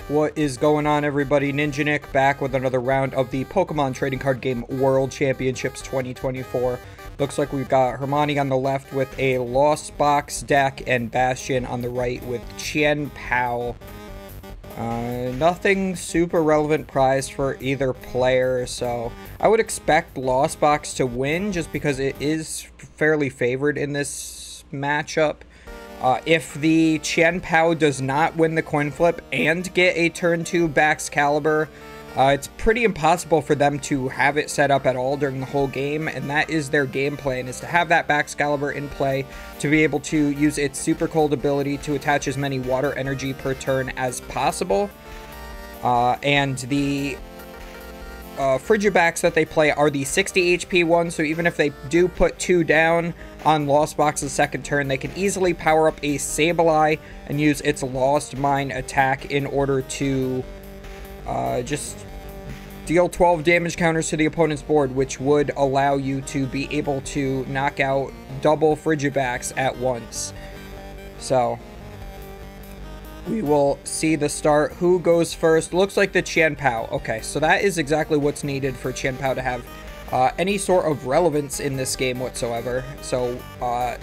What is going on, everybody? Ninja Nick back with another round of the Pokemon Trading Card Game World Championships 2024. Looks like we've got Hermione on the left with a Lost Box deck and Bastion on the right with Chien-Pao. Nothing super relevant prize for either player, so I would expect Lost Box to win just because it is fairly favored in this matchup. If the Chien-Pao does not win the coin flip and get a turn 2 Baxcalibur, it's pretty impossible for them to have it set up at all during the whole game, and that is their game plan, is to have that Baxcalibur in play to be able to use its Super Cold ability to attach as many water energy per turn as possible. And the Frigibax that they play are the 60 HP ones, so even if they do put 2 down on Lost Box's second turn, they can easily power up a Sableye and use its Lost Mine attack in order to just deal 12 damage counters to the opponent's board, which would allow you to be able to knock out double Frigibax at once. So we will see the start. Who goes first? Looks like the Chien-Pao. Okay, so that is exactly what's needed for Chien-Pao to have any sort of relevance in this game whatsoever. So, I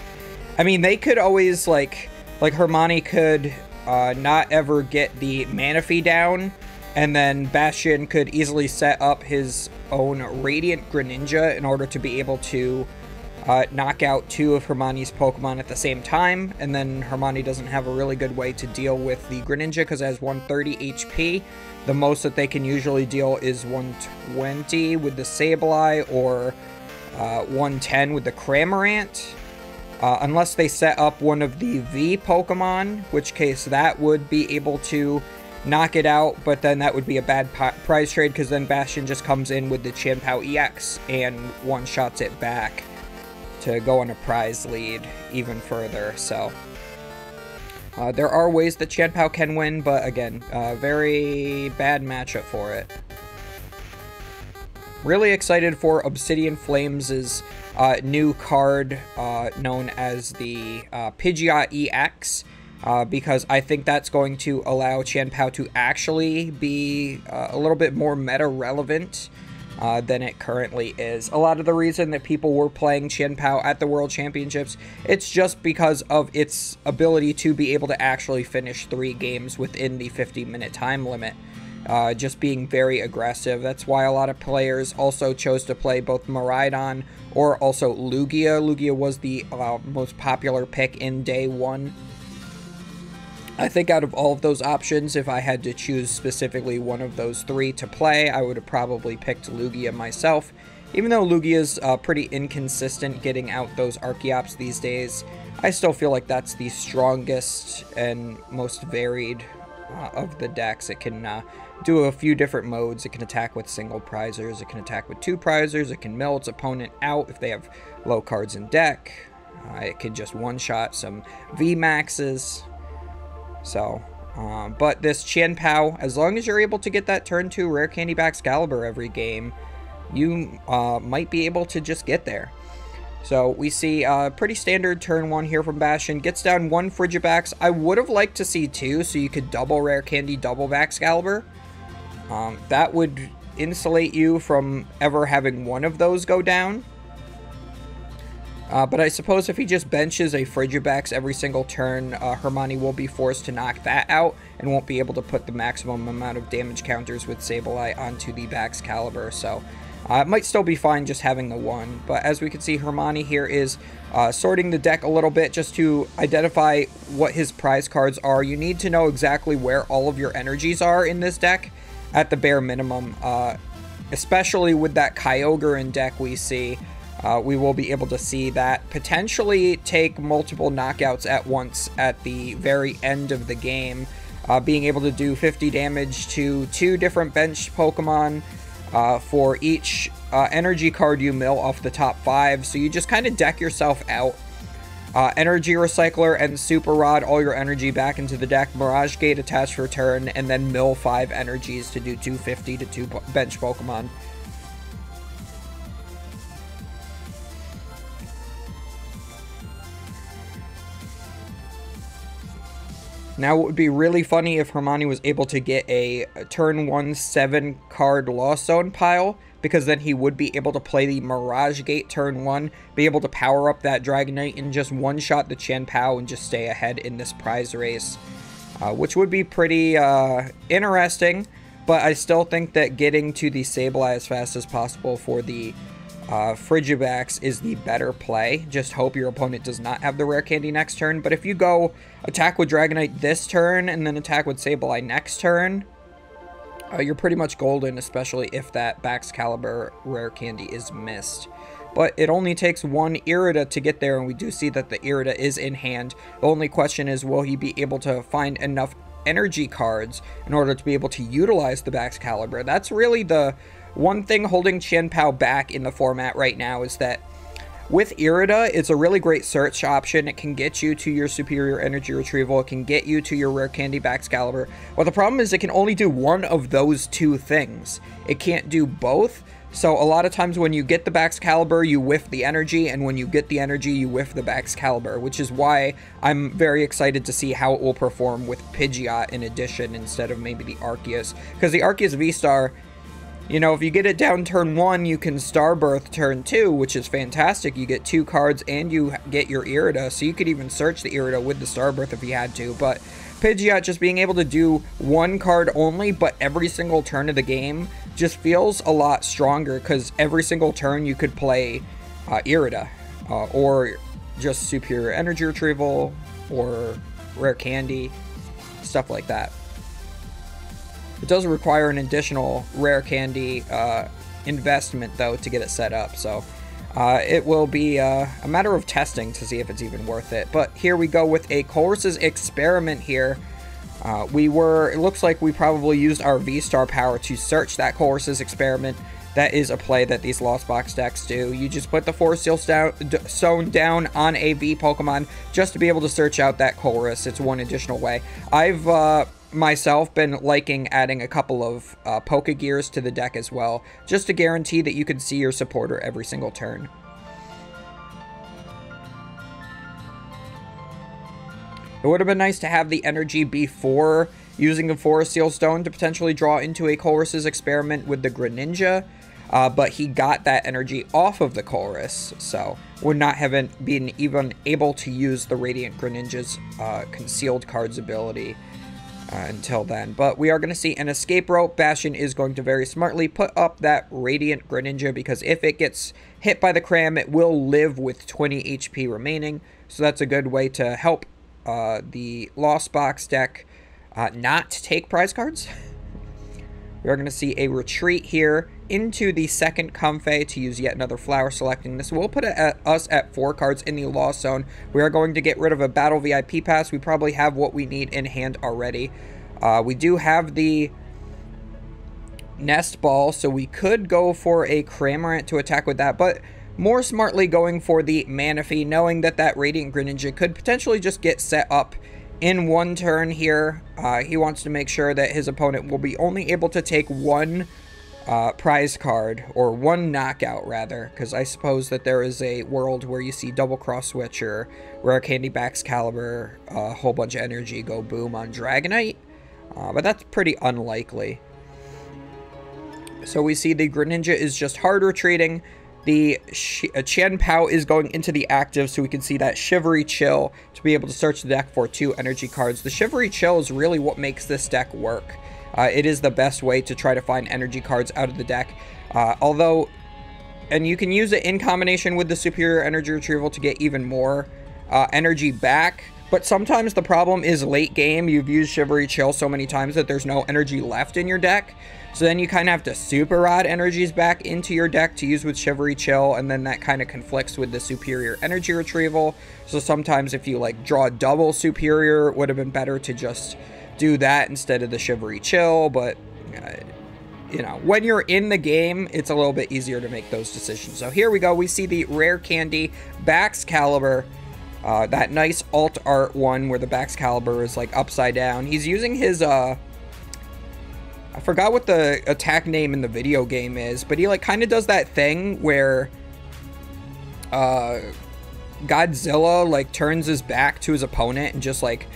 mean, they could always, like Hermione could not ever get the Manaphy down, and then Bastion could easily set up his own Radiant Greninja in order to be able to knock out 2 of Hermione's Pokemon at the same time, and then Hermione doesn't have a really good way to deal with the Greninja because it has 130 HP. The most that they can usually deal is 120 with the Sableye or 110 with the Cramorant. Unless they set up one of the V Pokemon, which case that would be able to knock it out, but then that would be a bad prize trade because then Bastion just comes in with the Chien-Pao EX and one-shots it back to go on a prize lead even further. So there are ways that Chien-Pao can win, but again, very bad matchup for it. Really excited for Obsidian Flames' new card known as the Pidgeot EX, because I think that's going to allow Chien-Pao to actually be a little bit more meta-relevant than it currently is. A lot of the reason that people were playing Chien-Pao at the World Championships, it's just because of its ability to be able to actually finish 3 games within the 50-minute time limit. Just being very aggressive. That's why a lot of players also chose to play both Miraidon or also Lugia. Lugia was the most popular pick in day 1. I think out of all of those options, if I had to choose specifically one of those 3 to play, I would have probably picked Lugia myself. Even though Lugia's pretty inconsistent getting out those Archeops these days, I still feel like that's the strongest and most varied of the decks. It can do a few different modes. It can attack with single prizers, it can attack with 2 prizers, it can mill its opponent out if they have low cards in deck. It can just one-shot some VMAXs. So, but this Chien-Pao, as long as you're able to get that turn 2 Rare Candy Baxcalibur every game, you might be able to just get there. So we see pretty standard turn 1 here from Bastion. Gets down 1 Frigibax. I would have liked to see 2, so you could double Rare Candy, double Baxcalibur. That would insulate you from ever having one of those go down. But I suppose if he just benches a Frigibax every single turn, Hermione will be forced to knock that out and won't be able to put the maximum amount of damage counters with Sableye onto the Baxcalibur. So it might still be fine just having the 1. But as we can see, Hermione here is sorting the deck a little bit just to identify what his prize cards are. You need to know exactly where all of your energies are in this deck at the bare minimum. Especially with that Kyogre in deck we see. We will be able to see that potentially take multiple knockouts at once at the very end of the game. Being able to do 50 damage to 2 different bench Pokemon for each energy card you mill off the top 5. So you just kind of deck yourself out. Energy Recycler and Super Rod all your energy back into the deck. Mirage Gate attached for turn, and then mill 5 energies to do 250 to 2 bench Pokemon. Now, it would be really funny if Hermione was able to get a turn 1 7-card Lost Zone pile, because then he would be able to play the Mirage Gate turn 1, be able to power up that Dragonite and just one-shot the Chien-Pao and just stay ahead in this prize race, which would be pretty interesting, but I still think that getting to the Sableye as fast as possible for the Frigibax is the better play. Just hope your opponent does not have the rare candy next turn. But if you go attack with Dragonite this turn and then attack with Sableye next turn, you're pretty much golden, especially if that Baxcalibur rare candy is missed. But it only takes one Irida to get there, and we do see that the Irida is in hand. The only question is, will he be able to find enough energy cards in order to be able to utilize the Baxcalibur? That's really the one thing holding Chien-Pao back in the format right now, is that with Irida, it's a really great search option. It can get you to your superior energy retrieval. It can get you to your rare candy Baxcalibur. Well, the problem is it can only do one of those two things. It can't do both. So a lot of times when you get the Baxcalibur, you whiff the energy, and when you get the energy, you whiff the Baxcalibur, which is why I'm very excited to see how it will perform with Pidgeot in addition, instead of maybe the Arceus. Because the Arceus V-Star, you know, if you get it down turn 1, you can Starbirth turn 2, which is fantastic. You get 2 cards and you get your Irida, so you could even search the Irida with the Starbirth if you had to. But Pidgeot just being able to do 1 card only, but every single turn of the game, just feels a lot stronger, because every single turn you could play Irida, or just superior energy retrieval, or rare candy, stuff like that. It does require an additional rare candy investment, though, to get it set up. So it will be a matter of testing to see if it's even worth it. But here we go with a Colress's Experiment here. It looks like we probably used our V-Star power to search that Colress's Experiment. That is a play that these Lost Box decks do. You just put the Force Seal Stone down on a V Pokemon just to be able to search out that Colress. It's one additional way. I've myself been liking adding a couple of Pokegears to the deck as well, just to guarantee that you can see your supporter every single turn. It would have been nice to have the energy before using a Forest Seal Stone to potentially draw into a Colress's Experiment with the Greninja, but he got that energy off of the Colress, so would not have been even able to use the Radiant Greninja's Concealed Cards ability until then. But we are going to see an Escape Rope. Bastion is going to very smartly put up that Radiant Greninja, because if it gets hit by the Cram, it will live with 20 HP remaining, so that's a good way to help the Lost Box deck not take prize cards. We are going to see a retreat here into the second Comfey to use yet another flower selecting. This will put us at 4 cards in the Lost Zone. We are going to get rid of a Battle VIP Pass. We probably have what we need in hand already. We do have the Nest Ball, so we could go for a Cramorant to attack with that, but more smartly going for the Manaphy, knowing that that Radiant Greninja could potentially just get set up in one turn here. He wants to make sure that his opponent will be only able to take 1 prize card, or 1 knockout rather, because I suppose that there is a world where you see Double Cross Switch or Rare Candy Baxcalibur, a whole bunch of energy go boom on Dragonite, but that's pretty unlikely. So we see the Greninja is just hard retreating. The Chien-Pao is going into the active, so we can see that Shivery Chill to be able to search the deck for 2 energy cards. The Shivery Chill is really what makes this deck work. It is the best way to try to find energy cards out of the deck. And you can use it in combination with the Superior Energy Retrieval to get even more energy back. But sometimes the problem is late game. You've used Shivery Chill so many times that there's no energy left in your deck. So then you kind of have to Super Rod energies back into your deck to use with Shivery Chill, and then that kind of conflicts with the Superior Energy Retrieval. So sometimes if you like draw double Superior, it would have been better to just do that instead of the Shivery Chill. But you know, when you're in the game, it's a little bit easier to make those decisions. So here we go. We see the Rare Candy Baxcalibur. That nice alt art one where the Baxcalibur is like upside down. He's using his I forgot what the attack name in the video game is, but he like kind of does that thing where Godzilla like turns his back to his opponent and just like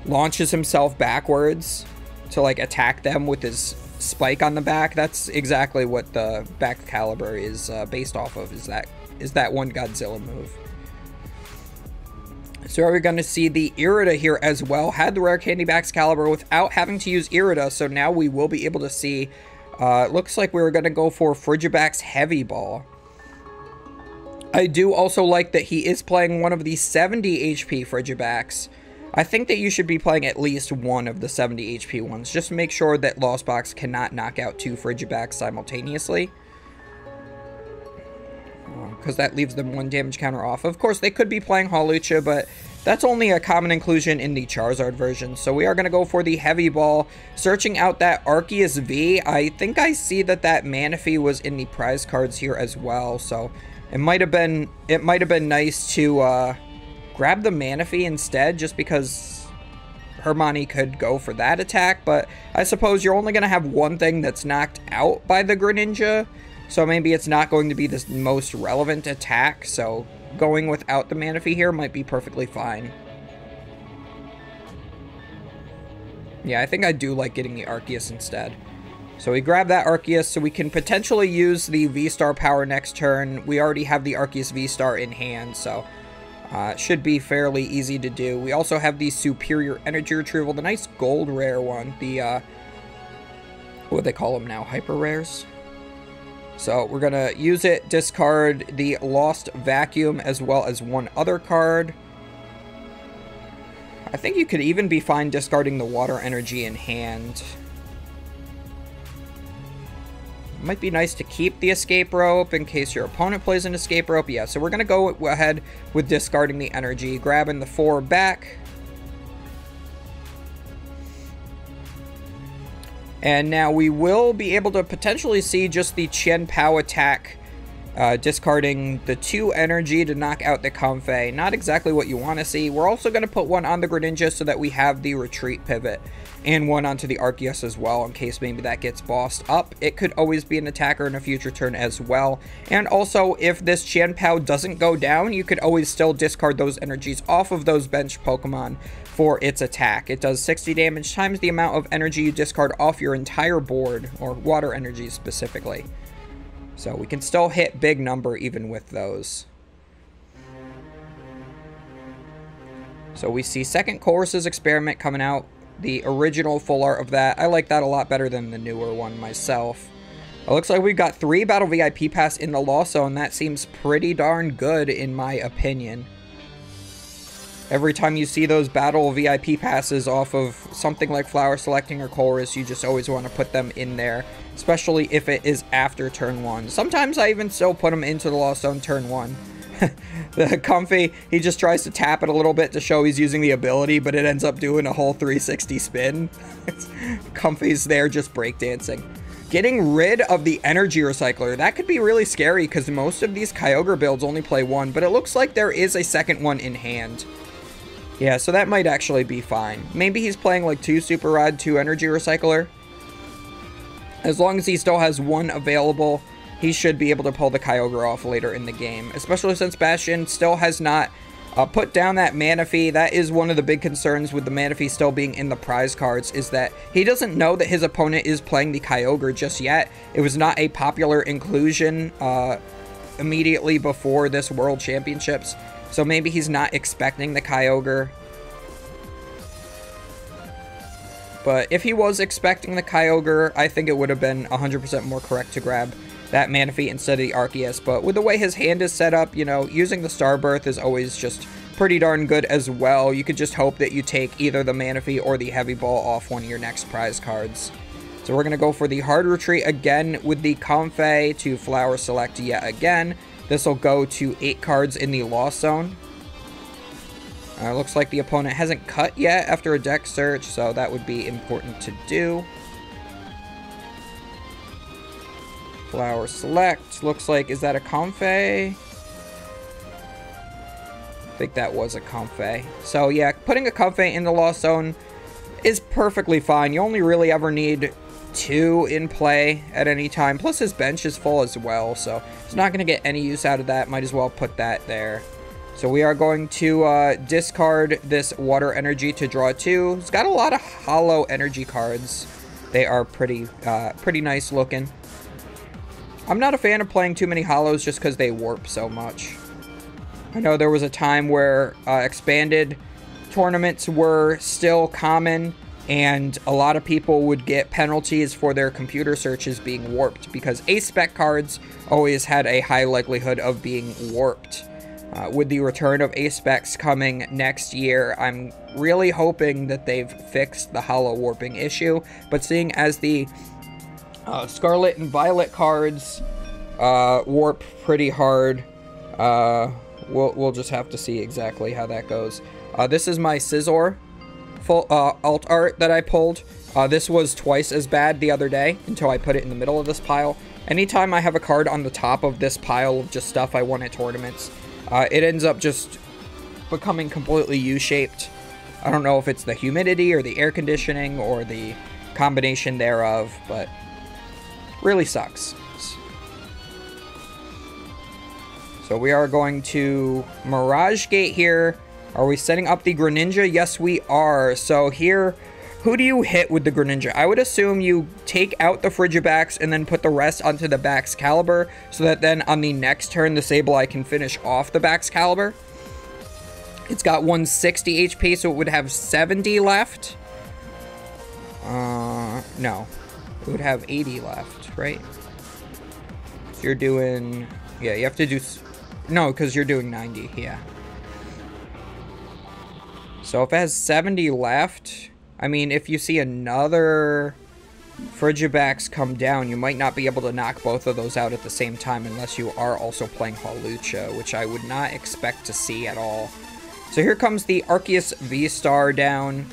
launches himself backwards to like attack them with his spike on the back. That's exactly what the Baxcalibur is based off of, is that one Godzilla move. So are we going to see the Irida here as well? Had the rare candy Baxcalibur without having to use Irida, so now we will be able to see, it looks like we were going to go for Frigibax's Heavy Ball. I do also like that he is playing one of the 70 HP Frigibax. I think that you should be playing at least one of the 70 HP ones. Just make sure that Lost Box cannot knock out 2 Frigibax simultaneously, because that leaves them 1 damage counter off. Of course, they could be playing Hawlucha, but that's only a common inclusion in the Charizard version. So we are going to go for the Heavy Ball, searching out that Arceus V. I think I see that Manaphy was in the prize cards here as well, so it might have been nice to grab the Manaphy instead, just because Hermione could go for that attack. But I suppose you're only going to have one thing that's knocked out by the Greninja, so maybe it's not going to be the most relevant attack, so going without the Manaphy here might be perfectly fine. Yeah, I think I do like getting the Arceus instead. So we grab that Arceus so we can potentially use the V-Star power next turn. We already have the Arceus V-Star in hand, so it should be fairly easy to do. We also have the Superior Energy Retrieval, the nice gold rare one, the, what do they call them now, Hyper Rares? So we're going to use it, discard the Lost Vacuum as well as one other card. I think you could even be fine discarding the Water Energy in hand. Might be nice to keep the Escape Rope in case your opponent plays an Escape Rope. Yeah, so we're going to go ahead with discarding the energy, grabbing the 4 back. And now we will be able to potentially see just the Chien-Pao attack, discarding the 2 energy to knock out the Comfey. Not exactly what you want to see. We're also going to put one on the Greninja so that we have the retreat pivot, and one onto the Arceus as well in case maybe that gets bossed up. It could always be an attacker in a future turn as well. And also, if this Chien-Pao doesn't go down, you could always still discard those energies off of those bench Pokemon for its attack. It does 60 damage times the amount of energy you discard off your entire board, or water energy specifically. So we can still hit big number even with those. So we see second Chorus's Experiment coming out. The original full art of that. I like that a lot better than the newer one myself. It looks like we've got 3 Battle VIP Pass in the Lost Zone. That seems pretty darn good in my opinion. Every time you see those Battle VIP Passes off of something like Flower Selecting or Chorus, you just always want to put them in there, especially if it is after turn 1. Sometimes I even still put them into the Lost Zone turn 1. The Comfey, he just tries to tap it a little bit to show he's using the ability, but it ends up doing a whole 360 spin. Comfey's there just breakdancing. Getting rid of the Energy Recycler, that could be really scary because most of these Kyogre builds only play 1, but it looks like there is a second one in hand. Yeah, so that might actually be fine. Maybe he's playing like 2 Super Rod, 2 Energy Recycler. As long as he still has 1 available, he should be able to pull the Kyogre off later in the game. Especially since Bastion still has not put down that Manaphy. That is one of the big concerns with the Manaphy still being in the prize cards, is that he doesn't know that his opponent is playing the Kyogre just yet. It was not a popular inclusion immediately before this World Championships. So maybe he's not expecting the Kyogre. But if he was expecting the Kyogre, I think it would have been 100% more correct to grab that Manaphy instead of the Arceus. But with the way his hand is set up, you know, using the Starbirth is always just pretty darn good as well. You could just hope that you take either the Manaphy or the Heavy Ball off one of your next prize cards. So we're going to go for the Hard Retreat again with the Comfey to Flower Select yet again. This will go to 8 cards in the Lost Zone. Looks like the opponent hasn't cut yet after a deck search, so that would be important to do. Flower Select. Looks like, is that a Comfey? I think that was a Comfey. So yeah, putting a Comfey in the Lost Zone is perfectly fine. You only really ever need 2 in play at any time. Plus his bench is full as well, so he's not going to get any use out of that. Might as well put that there. So we are going to discard this water energy to draw 2. It's got a lot of hollow energy cards. They are pretty nice looking. I'm not a fan of playing too many hollows just because they warp so much. I know there was a time where expanded tournaments were still common, and a lot of people would get penalties for their computer searches being warped because A-spec cards always had a high likelihood of being warped. With the return of A-specs coming next year, I'm really hoping that they've fixed the hollow warping issue, but seeing as the Scarlet and Violet cards warp pretty hard, we'll just have to see exactly how that goes. This is my Scizor full alt art that I pulled. This was twice as bad the other day until I put it in the middle of this pile. Anytime I have a card on the top of this pile of just stuff I won at tournaments, it ends up just becoming completely U-shaped. I don't know if it's the humidity or the air conditioning or the combination thereof, but really sucks. So we are going to Mirage Gate here. Are we setting up the Greninja? Yes, we are. So here, who do you hit with the Greninja? I would assume you take out the Frigibax and then put the rest onto the Baxcalibur, so that then on the next turn, the Sableye can finish off the Baxcalibur. It's got 160 HP, so it would have 70 left. No. It would have 80 left, right? So you're doing... Yeah, you have to do... No, because you're doing 90, yeah. So if it has 70 left... I mean, if you see another Frigibax come down, you might not be able to knock both of those out at the same time unless you are also playing Hawlucha, which I would not expect to see at all. So here comes the Arceus V-Star down.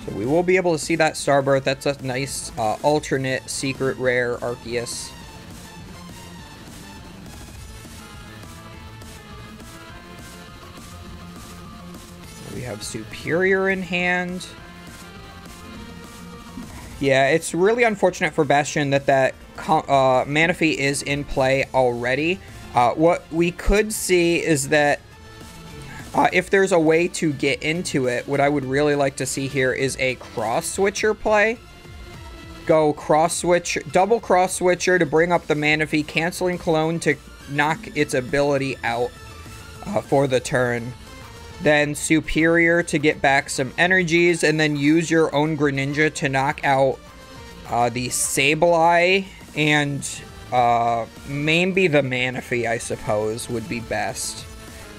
So we will be able to see that Starbirth. That's a nice alternate secret rare Arceus. We have Superior in hand. Yeah, it's really unfortunate for Bastion that Manaphy is in play already. What we could see is that if there's a way to get into it, what I would really like to see here is a cross-switcher play. Go cross-switch, double cross-switcher to bring up the Manaphy, canceling Clone to knock its ability out for the turn. Then Superior to get back some energies, and then use your own Greninja to knock out the Sableye, and maybe the Manaphy, I suppose, would be best.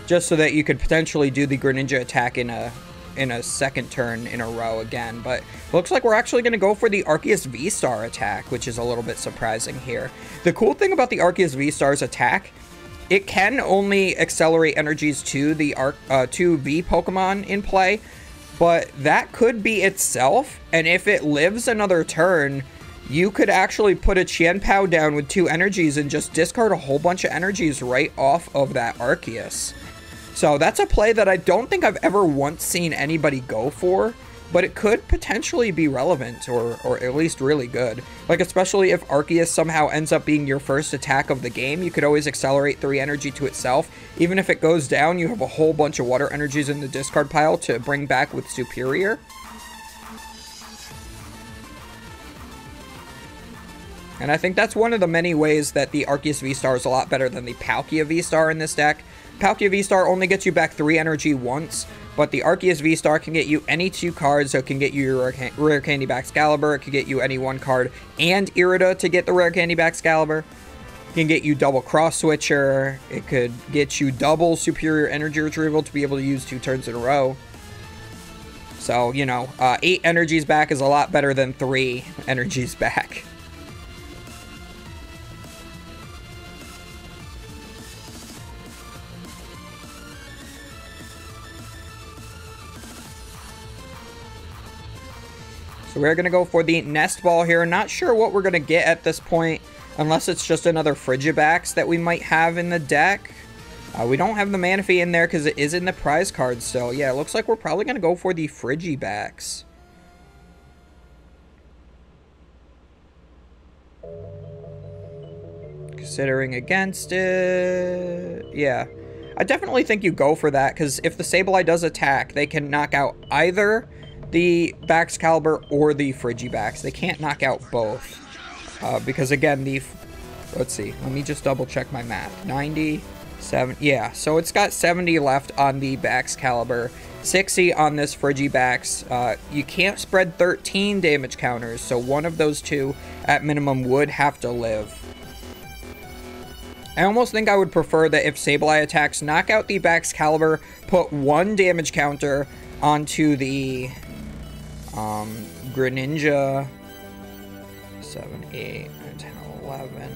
Just so that you could potentially do the Greninja attack in a second turn in a row again. But looks like we're actually going to go for the Arceus V-Star attack, which is a little bit surprising here. The cool thing about the Arceus V-Star's attack, it can only accelerate energies to the to V Pokemon in play, but that could be itself, and if it lives another turn, you could actually put a Chien-Pao down with 2 energies and just discard a whole bunch of energies right off of that Arceus. So that's a play that I don't think I've ever once seen anybody go for, but it could potentially be relevant, or at least really good. Like, especially if Arceus somehow ends up being your first attack of the game, you could always accelerate 3 energy to itself. Even if it goes down, you have a whole bunch of water energies in the discard pile to bring back with Superior. And I think that's one of the many ways that the Arceus V-Star is a lot better than the Palkia V-Star in this deck. Palkia V-Star only gets you back 3 energy once, but the Arceus V-Star can get you any 2 cards, so it can get you your Rare Candy Baxcalibur, it can get you any 1 card, and Irida to get the Rare Candy Baxcalibur. It can get you double Cross Switcher, it could get you double Superior Energy Retrieval to be able to use 2 turns in a row. So, you know, 8 energies back is a lot better than 3 energies back. So we're going to go for the Nest Ball here. Not sure what we're going to get at this point, unless it's just another Frigibax that we might have in the deck. We don't have the Manaphy in there because it is in the prize card. So yeah, it looks like we're probably going to go for the Frigibax. Considering against it... Yeah. I definitely think you go for that, because if the Sableye does attack, they can knock out either the Baxcalibur or the Frigibax. They can't knock out both. Because, again, the... Let's see. Let me just double-check my math. 97... Yeah, so it's got 70 left on the Baxcalibur. 60 on this Frigibax. You can't spread 13 damage counters, so one of those two, at minimum, would have to live. I almost think I would prefer that if Sableye attacks, knock out the Baxcalibur, put one damage counter onto the Greninja. 7, 8, 9, 10, 11.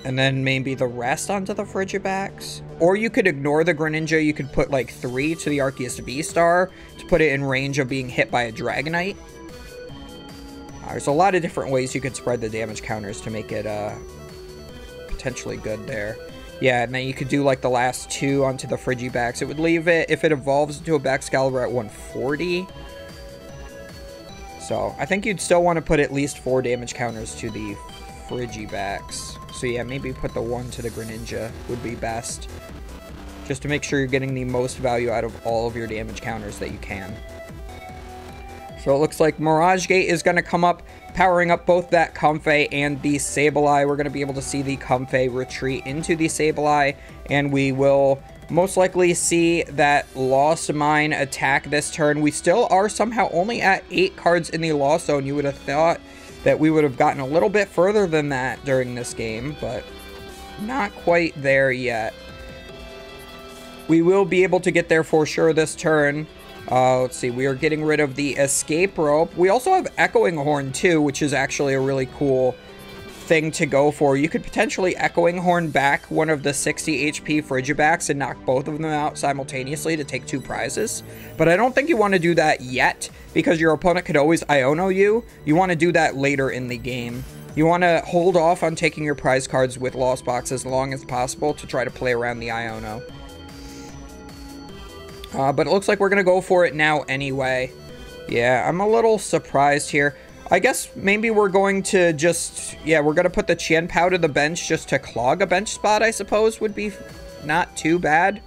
And then maybe the rest onto the Frigibax. Or you could ignore the Greninja. You could put like 3 to the Arceus V-Star to put it in range of being hit by a Dragonite. There's a lot of different ways you could spread the damage counters to make it potentially good there. Yeah, and then you could do like the last 2 onto the Frigibax. It would leave it, if it evolves into a Baxcalibur, at 140. So I think you'd still want to put at least 4 damage counters to the Frigibax. So yeah, maybe put the 1 to the Greninja would be best. Just to make sure you're getting the most value out of all of your damage counters that you can. So it looks like Mirage Gate is going to come up, powering up both that Comfey and the Sableye. We're going to be able to see the Comfey retreat into the Sableye, and we will most likely see that Lost Mine attack this turn. We still are somehow only at 8 cards in the Lost Zone. You would have thought that we would have gotten a little bit further than that during this game, but not quite there yet. We will be able to get there for sure this turn. Let's see, we are getting rid of the Escape Rope. We also have Echoing Horn too, which is actually a really cool thing to go for. You could potentially Echoing Horn back one of the 60 HP Frigibax and knock both of them out simultaneously to take 2 prizes. But I don't think you want to do that yet, because your opponent could always Iono you. You want to do that later in the game. You want to hold off on taking your prize cards with Lost Box as long as possible to try to play around the Iono. But it looks like we're going to go for it now anyway. Yeah, I'm a little surprised here. I guess maybe we're going to just... Yeah, we're going to put the Chien-Pao to the bench just to clog a bench spot, I suppose, would be not too bad.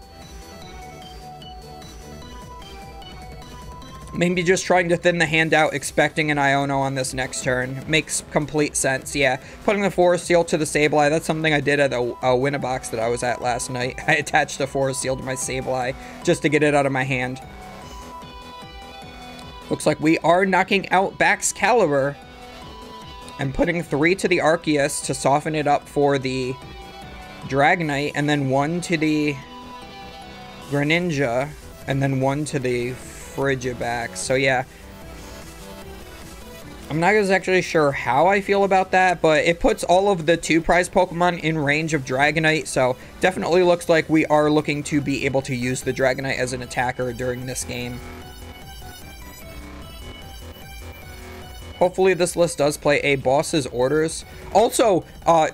Maybe just trying to thin the hand out, expecting an Iono on this next turn. Makes complete sense, yeah. Putting the Forest Seal to the Sableye, that's something I did at a Winnabox that I was at last night. I attached the Forest Seal to my Sableye just to get it out of my hand. Looks like we are knocking out Baxcalibur and putting 3 to the Arceus to soften it up for the Dragonite, and then 1 to the Greninja, and then 1 to the Frigibax. So yeah, I'm not exactly sure how I feel about that, but it puts all of the 2 prize Pokemon in range of Dragonite, so definitely looks like we are looking to be able to use the Dragonite as an attacker during this game. Hopefully this list does play a boss's orders. Also,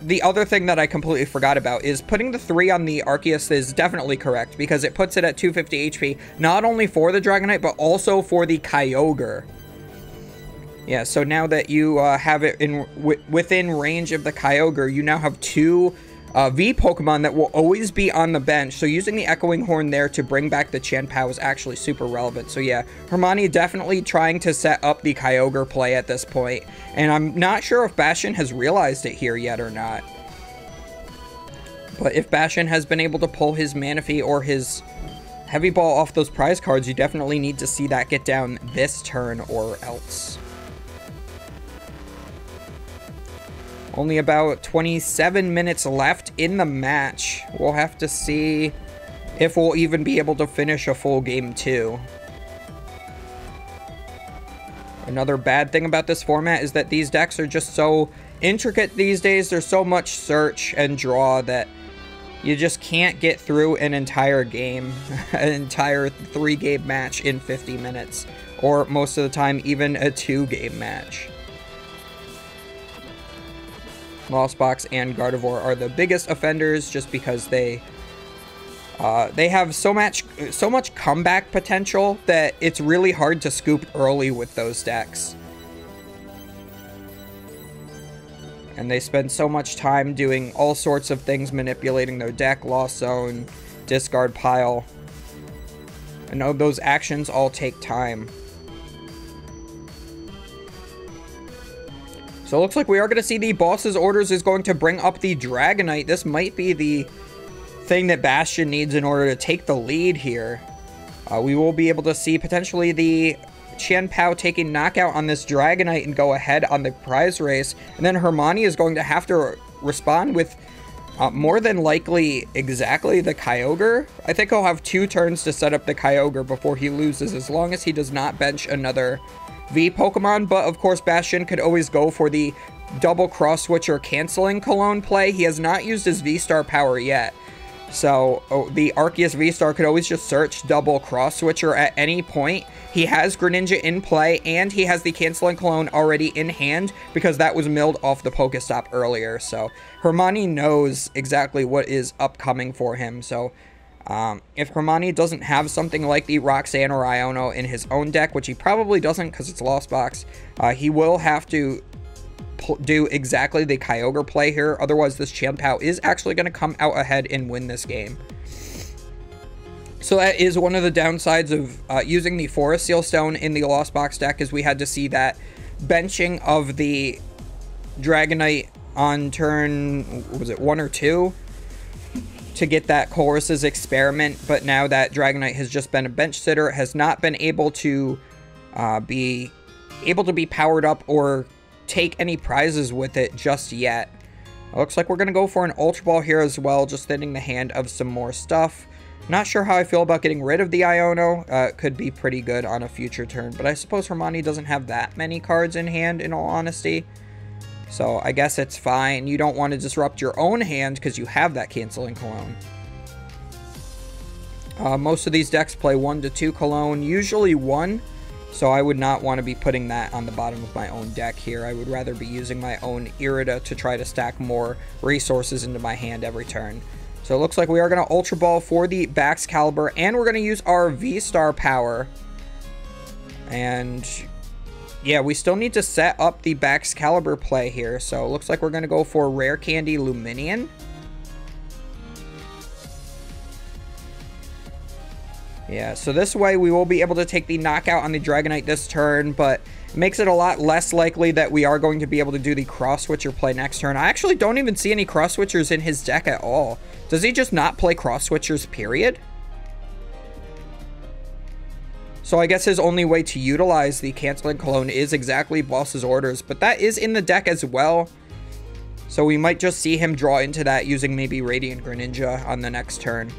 the other thing that I completely forgot about is putting the 3 on the Arceus is definitely correct, because it puts it at 250 HP, not only for the Dragonite, but also for the Kyogre. Yeah, so now that you have it within range of the Kyogre, you now have 2 V Pokemon that will always be on the bench. So using the Echoing Horn there to bring back the Chien-Pao is actually super relevant. So yeah, Hermione definitely trying to set up the Kyogre play at this point. And I'm not sure if Bastion has realized it here yet or not. But if Bastion has been able to pull his Manaphy or his Heavy Ball off those prize cards, you definitely need to see that get down this turn or else. Only about 27 minutes left in the match. We'll have to see if we'll even be able to finish a full game 2. Another bad thing about this format is that these decks are just so intricate these days. There's so much search and draw that you just can't get through an entire game, an entire 3-game match in 50 minutes. Or most of the time, even a 2-game match. Lost Box and Gardevoir are the biggest offenders just because they have so much comeback potential that it's really hard to scoop early with those decks. And they spend so much time doing all sorts of things, manipulating their deck, Lost Zone, discard pile. I know those actions all take time. So it looks like we are going to see the boss's orders is going to bring up the Dragonite. This might be the thing that Bastion needs in order to take the lead here. We will be able to see potentially the Chien-Pao taking knockout on this Dragonite and go ahead on the prize race. And then Hermione is going to have to respond with more than likely exactly the Kyogre. I think he'll have 2 turns to set up the Kyogre before he loses, as long as he does not bench another V Pokemon. But of course, Bastion could always go for the double cross switcher canceling Cologne play. He has not used his V-Star power yet. So the Arceus V-Star could always just search double cross switcher at any point. He has Greninja in play, and he has the canceling Cologne already in hand because that was milled off the Pokestop earlier. So Hermione knows exactly what is upcoming for him. So if Hermione doesn't have something like the Roxanne or Iono in his own deck, which he probably doesn't because it's Lost Box, he will have to do exactly the Kyogre play here. Otherwise, this Chien-Pao is actually going to come out ahead and win this game. So that is one of the downsides of using the Forest Seal Stone in the Lost Box deck, is we had to see that benching of the Dragonite on turn, was it 1 or 2? To get that Colress's Experiment. But now that Dragonite has just been a bench sitter, it has not been able to be powered up or take any prizes with it just yet. It looks like we're going to go for an Ultra Ball here as well, just thinning the hand of some more stuff. Not sure how I feel about getting rid of the Iono. Could be pretty good on a future turn, but I suppose Hermione doesn't have that many cards in hand, in all honesty. So I guess it's fine. You don't want to disrupt your own hand because you have that canceling Cologne. Most of these decks play 1 to 2 Cologne, usually 1. So I would not want to be putting that on the bottom of my own deck here. I would rather be using my own Irida to try to stack more resources into my hand every turn. So it looks like we are going to Ultra Ball for the Baxcalibur, and we're going to use our V-Star power. And yeah, we still need to set up the Baxcalibur play here. So it looks like we're going to go for Rare Candy Luminion. Yeah, so this way we will be able to take the knockout on the Dragonite this turn, but it makes it a lot less likely that we are going to be able to do the cross switcher play next turn. I actually don't even see any cross switchers in his deck at all. Does he just not play cross switchers, period? So I guess his only way to utilize the canceling Cologne is exactly Boss's Orders, but that is in the deck as well. So we might just see him draw into that using maybe Radiant Greninja on the next turn.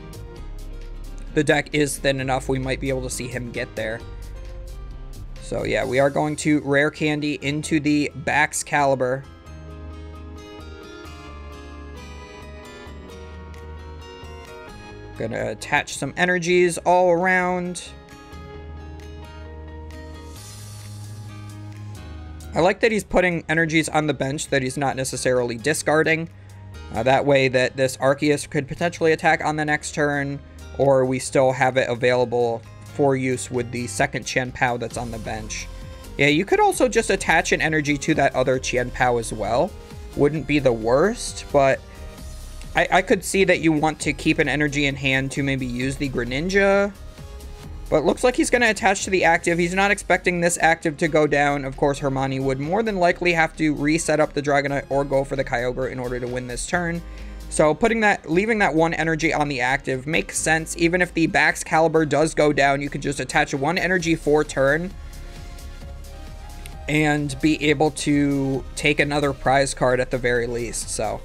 The deck is thin enough, we might be able to see him get there. So yeah, we are going to Rare Candy into the Baxcalibur. Gonna attach some energies all around. I like that he's putting energies on the bench that he's not necessarily discarding. That way that this Arceus could potentially attack on the next turn, or we still have it available for use with the second Chien-Pao that's on the bench. Yeah, you could also just attach an energy to that other Chien-Pao as well. Wouldn't be the worst, but I could see that you want to keep an energy in hand to maybe use the Greninja. But it looks like he's going to attach to the active. He's not expecting this active to go down. Of course, Hermione would more than likely have to reset up the Dragonite or go for the Kyogre in order to win this turn. So leaving that one energy on the active makes sense. Even if the Baxcalibur does go down, you could just attach one energy for turn and be able to take another prize card at the very least. So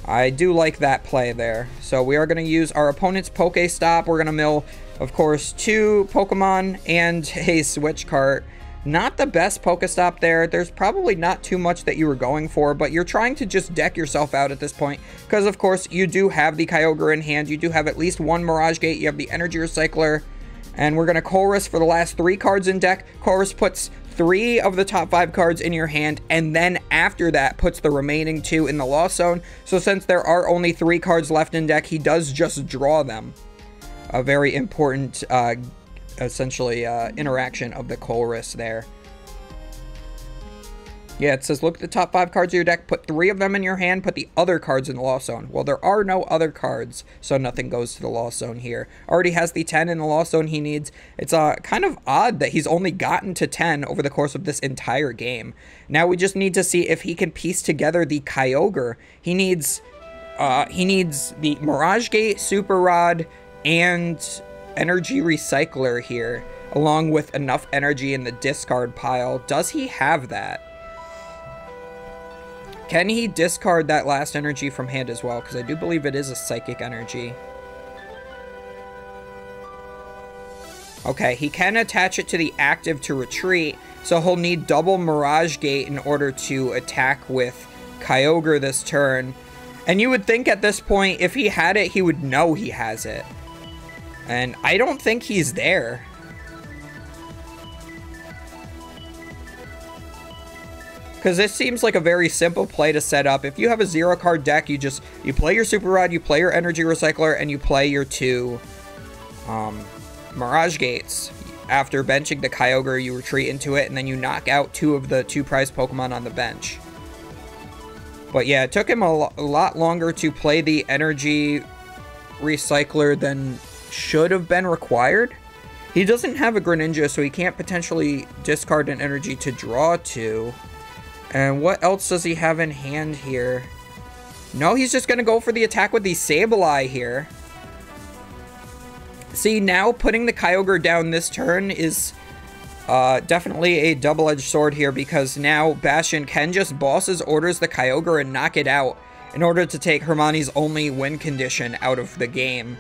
I do like that play there. So we are going to use our opponent's Pokestop. We're going to mill, of course, 2 Pokemon and a Switch cart. Not the best Pokestop there. There's probably not too much that you were going for, but you're trying to just deck yourself out at this point. Because, of course, you do have the Kyogre in hand. You do have at least one Mirage Gate. You have the Energy Recycler. And we're going to Colress for the last 3 cards in deck. Colress puts 3 of the top 5 cards in your hand, and then after that puts the remaining 2 in the Lost Zone. So since there are only 3 cards left in deck, he does just draw them. A very important essentially interaction of the Colress there. Yeah, it says look at the top 5 cards of your deck, put 3 of them in your hand, put the other cards in the lost zone. Well, there are no other cards, so nothing goes to the lost zone here. Already has the 10 in the lost zone he needs. It's kind of odd that he's only gotten to 10 over the course of this entire game. Now we just need to see if he can piece together the Kyogre. He needs the Mirage Gate, Super Rod, and Energy Recycler here, along with enough energy in the discard pile. Does he have that? Can he discard that last energy from hand as well? Because I do believe it is a psychic energy. Okay, he can attach it to the active to retreat, so he'll need double Mirage Gate in order to attack with Kyogre this turn. And you would think at this point, if he had it, he would know he has it. And I don't think he's there. Because this seems like a very simple play to set up. If you have a 0-card deck, you play your Super Rod, you play your Energy Recycler, and you play your 2 Mirage Gates. After benching the Kyogre, you retreat into it, and then you knock out 2 of the 2 prized Pokemon on the bench. But yeah, it took him a lot longer to play the Energy Recycler than should have been required. He doesn't have a Greninja, so he can't potentially discard an energy to draw 2. And what else does he have in hand here? No, he's just going to go for the attack with the Sableye here. See, now putting the Kyogre down this turn is definitely a double-edged sword here, because now Bastion can just boss's orders the Kyogre and knock it out in order to take Hermione's only win condition out of the game.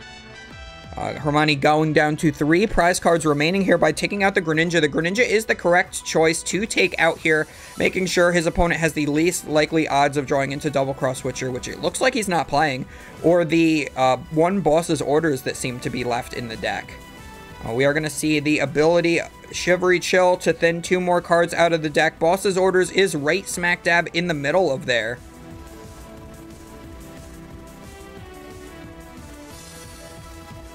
Hermione going down to 3 prize cards remaining here by taking out the Greninja. The Greninja is the correct choice to take out here, making sure his opponent has the least likely odds of drawing into Double Cross Switcher, which it looks like he's not playing, or the 1 boss's orders that seem to be left in the deck. We are going to see the ability Shivery Chill to thin 2 more cards out of the deck. Boss's orders is right smack dab in the middle of there.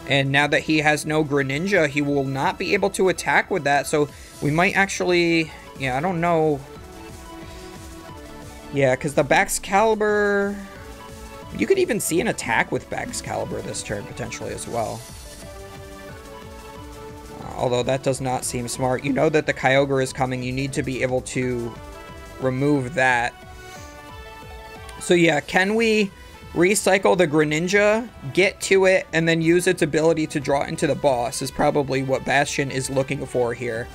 And now that he has no Greninja, he will not be able to attack with that. So we might actually... Yeah, I don't know. Yeah, because the Baxcalibur... You could even see an attack with Baxcalibur this turn, potentially, as well. Although that does not seem smart. You know that the Kyogre is coming. You need to be able to remove that. So yeah, can we... recycle the Greninja, get to it, and then use its ability to draw into the boss is probably what Bastion is looking for here.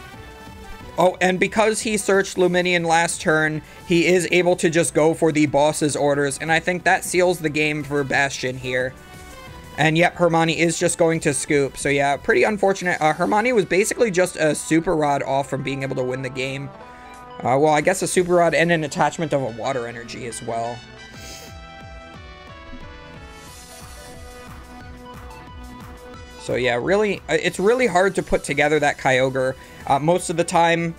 Oh, and because he searched Luminion last turn, he is able to just go for the boss's orders, and I think that seals the game for Bastion here. And yep, Hermione is just going to scoop. So yeah, pretty unfortunate. Hermione was basically just a Super Rod off from being able to win the game. Well, I guess a Super Rod and an attachment of a Water Energy as well. So yeah, really, it's really hard to put together that Kyogre. Most of the time,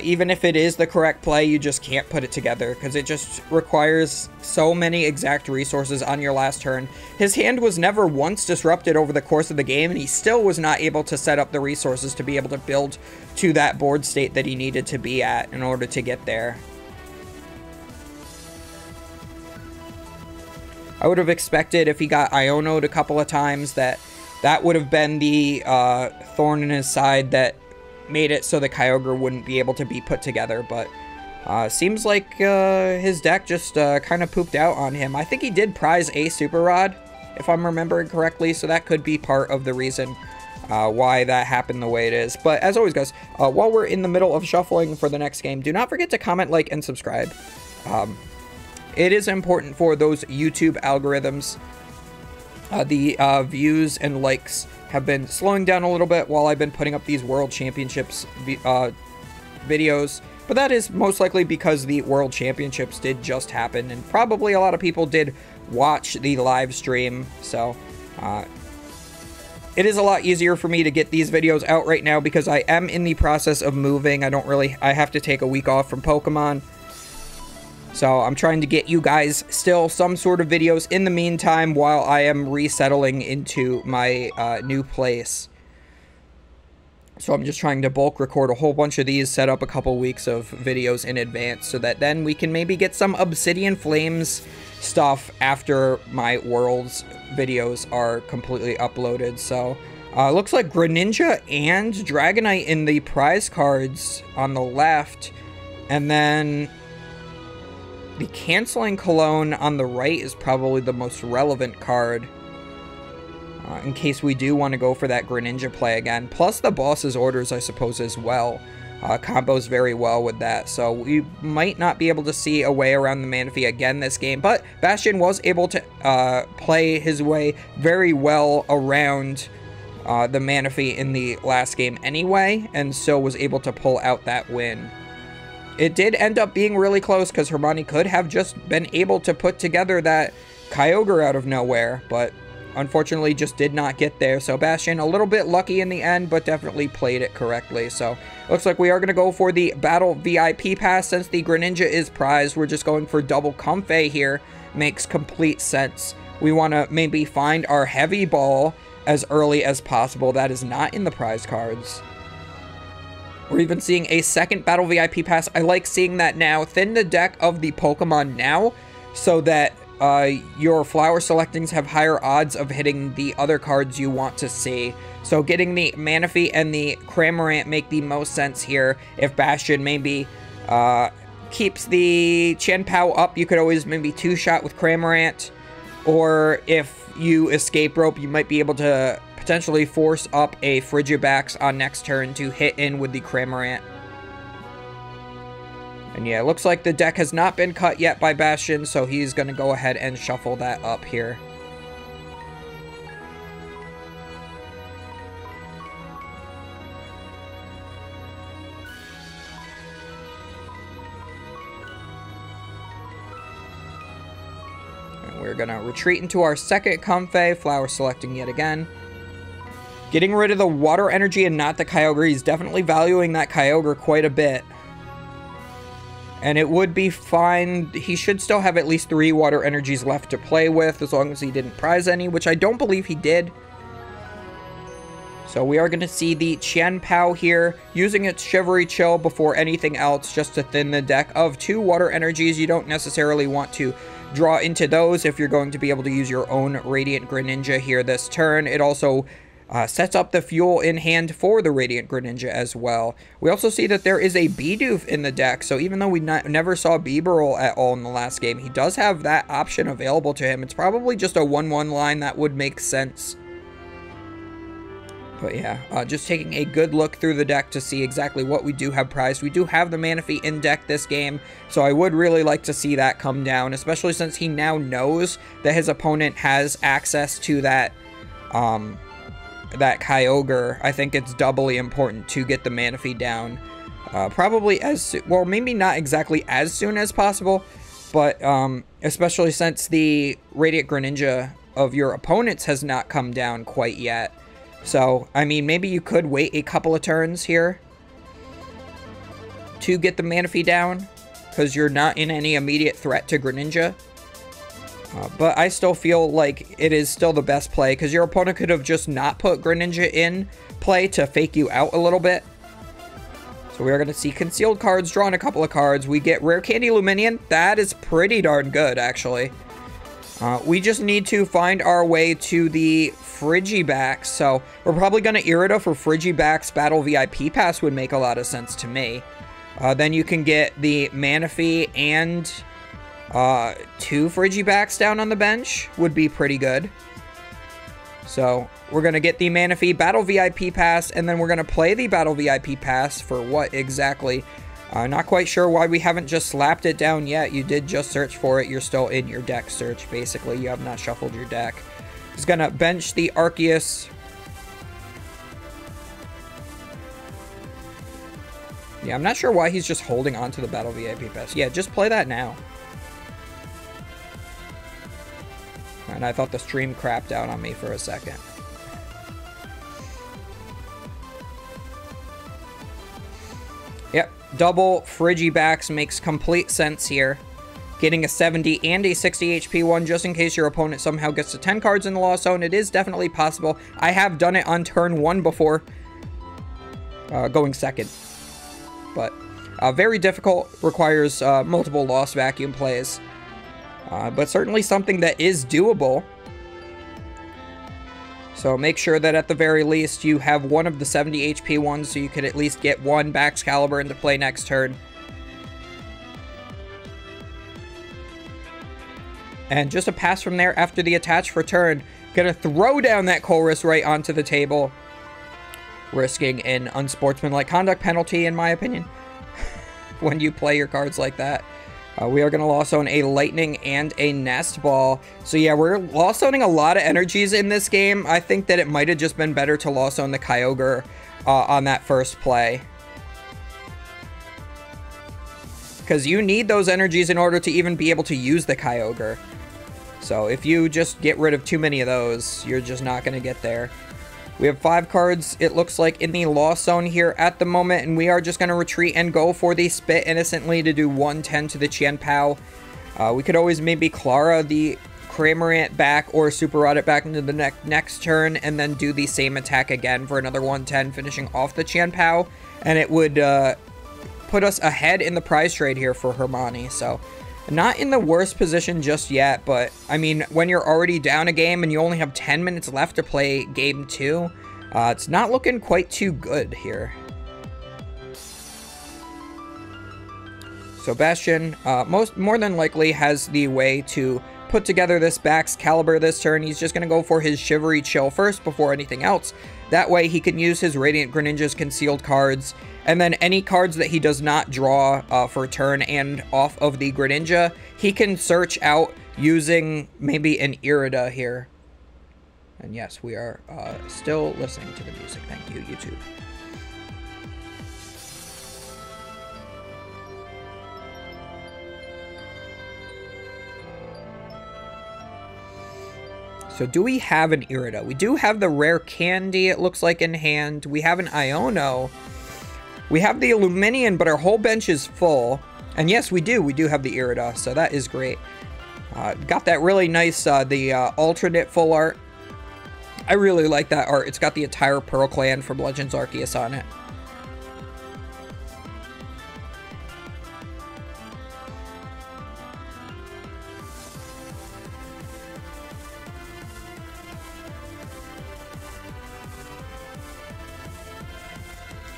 even if it is the correct play, you just can't put it together because it just requires so many exact resources on your last turn. His hand was never once disrupted over the course of the game, and he still was not able to set up the resources to be able to build to that board state that he needed to be at in order to get there. I would have expected if he got Iono'd a couple of times that would have been the thorn in his side that made it so the Kyogre wouldn't be able to be put together. But seems like his deck just kind of pooped out on him. I think he did prize a Super Rod, if I'm remembering correctly. So that could be part of the reason why that happened the way it is. But as always, guys, while we're in the middle of shuffling for the next game, do not forget to comment, like, and subscribe. It is important for those YouTube algorithms. The views and likes have been slowing down a little bit while I've been putting up these World Championships videos. But that is most likely because the World Championships did just happen, and probably a lot of people did watch the live stream. So it is a lot easier for me to get these videos out right now because I am in the process of moving. I have to take a week off from Pokemon. So I'm trying to get you guys still some sort of videos in the meantime while I am resettling into my new place. So I'm just trying to bulk record a whole bunch of these, set up a couple weeks of videos in advance so that then we can maybe get some Obsidian Flames stuff after my Worlds videos are completely uploaded. So looks like Greninja and Dragonite in the prize cards on the left, and then the Canceling Cologne on the right is probably the most relevant card. In case we do want to go for that Greninja play again. Plus the boss's orders, I suppose, as well. Combos very well with that. So we might not be able to see a way around the Manaphy again this game. But Bastion was able to play his way very well around the Manaphy in the last game anyway. And so was able to pull out that win. It did end up being really close because Hermione could have just been able to put together that Kyogre out of nowhere. But unfortunately, just did not get there. So Bastion, a little bit lucky in the end, but definitely played it correctly. So looks like we are going to go for the Battle VIP Pass. Since the Greninja is prized, we're just going for double Comfey here. Makes complete sense. We want to maybe find our Heavy Ball as early as possible. That is not in the prize cards. We're even seeing a second Battle VIP Pass. I like seeing that now. Thin the deck of the Pokemon now so that your flower selectings have higher odds of hitting the other cards you want to see. So getting the Manaphy and the Cramorant make the most sense here. If Bastion maybe keeps the Chien-Pao up, you could always maybe two-shot with Cramorant. Or if you escape rope, you might be able to potentially force up a Frigibax on next turn to hit in with the Cramorant. And yeah, it looks like the deck has not been cut yet by Bastion, so he's going to go ahead and shuffle that up here. And we're going to retreat into our second Comfey, flower selecting yet again. Getting rid of the water energy and not the Kyogre. He's definitely valuing that Kyogre quite a bit. And it would be fine. He should still have at least 3 water energies left to play with, as long as he didn't prize any, which I don't believe he did. So we are going to see the Chien-Pao here, using its Shivery Chill before anything else, just to thin the deck of 2 water energies. You don't necessarily want to draw into those if you're going to be able to use your own Radiant Greninja here this turn. It also sets up the fuel in hand for the Radiant Greninja as well. We also see that there is a Bidoof in the deck, so even though we never saw Bibarel at all in the last game, he does have that option available to him. It's probably just a 1-1 line that would make sense. But yeah, just taking a good look through the deck to see exactly what we do have prized. We do have the Manaphy in deck this game, so I would really like to see that come down, especially since he now knows that his opponent has access to that Kyogre. I think it's doubly important to get the Manaphy down. Probably well, maybe not exactly as soon as possible, but especially since the Radiant Greninja of your opponents has not come down quite yet. So, I mean, maybe you could wait a couple of turns here to get the Manaphy down, because you're not in any immediate threat to Greninja. But I still feel like it is still the best play, because your opponent could have just not put Greninja in play to fake you out a little bit. So we are going to see concealed cards, drawing a couple of cards. We get Rare Candy Luminion. That is pretty darn good, actually. We just need to find our way to the Frigibax. So we're probably going to Irida for Frigibax. Battle VIP Pass would make a lot of sense to me. Then you can get the Manaphy and 2 Frigibax down on the bench would be pretty good. So we're going to get the Manaphy Battle VIP Pass, and then we're going to play the Battle VIP Pass for what exactly? Not quite sure why we haven't just slapped it down yet. You did just search for it. You're still in your deck search, basically. You have not shuffled your deck. He's going to bench the Arceus. Yeah, I'm not sure why he's just holding on to the Battle VIP Pass. Yeah, just play that now. And I thought the stream crapped out on me for a second. Yep, double Frigibax makes complete sense here. Getting a 70 and a 60 HP one just in case your opponent somehow gets to 10 cards in the Lost Zone. It is definitely possible. I have done it on turn 1 before. going second. But very difficult, requires multiple Lost Vacuum plays. But certainly something that is doable. So make sure that at the very least you have one of the 70 HP ones so you could at least get one Baxcalibur into play next turn. And just a pass from there after the attach for turn. Gonna throw down that Colress right onto the table. Risking an unsportsmanlike conduct penalty, in my opinion, when you play your cards like that. We are going to lost zone a Lightning and a Nest Ball. So yeah, we're lost zoning a lot of energies in this game. I think that it might have just been better to lost zone the Kyogre on that first play. Because you need those energies in order to even be able to use the Kyogre. So if you just get rid of too many of those, you're just not going to get there. We have 5 cards, it looks like, in the lost zone here at the moment, and we are just going to retreat and go for the Spit Innocently to do 110 to the Chien-Pao. We could always maybe Clara the Cramorant back or Super Rod it back into the next turn and then do the same attack again for another 110, finishing off the Chien-Pao, and it would put us ahead in the prize trade here for Hermione. So not in the worst position just yet, but I mean, when you're already down a game and you only have 10 minutes left to play game 2, it's not looking quite too good here. So Bastion more than likely has the way to put together this Baxcalibur this turn. He's just going to go for his Shivery Chill first before anything else. That way he can use his Radiant Greninja's concealed cards, and then any cards that he does not draw for turn and off of the Greninja, he can search out using maybe an Irida here. And yes, we are still listening to the music. Thank you, YouTube. So do we have an Irida? We do have the Rare Candy, it looks like, in hand. We have an Iono. We have the Illuminion, but our whole bench is full. And yes, we do. We do have the Irida, so that is great. Got that really nice, the alternate full art. I really like that art. It's got the entire Pearl Clan from Legends Arceus on it.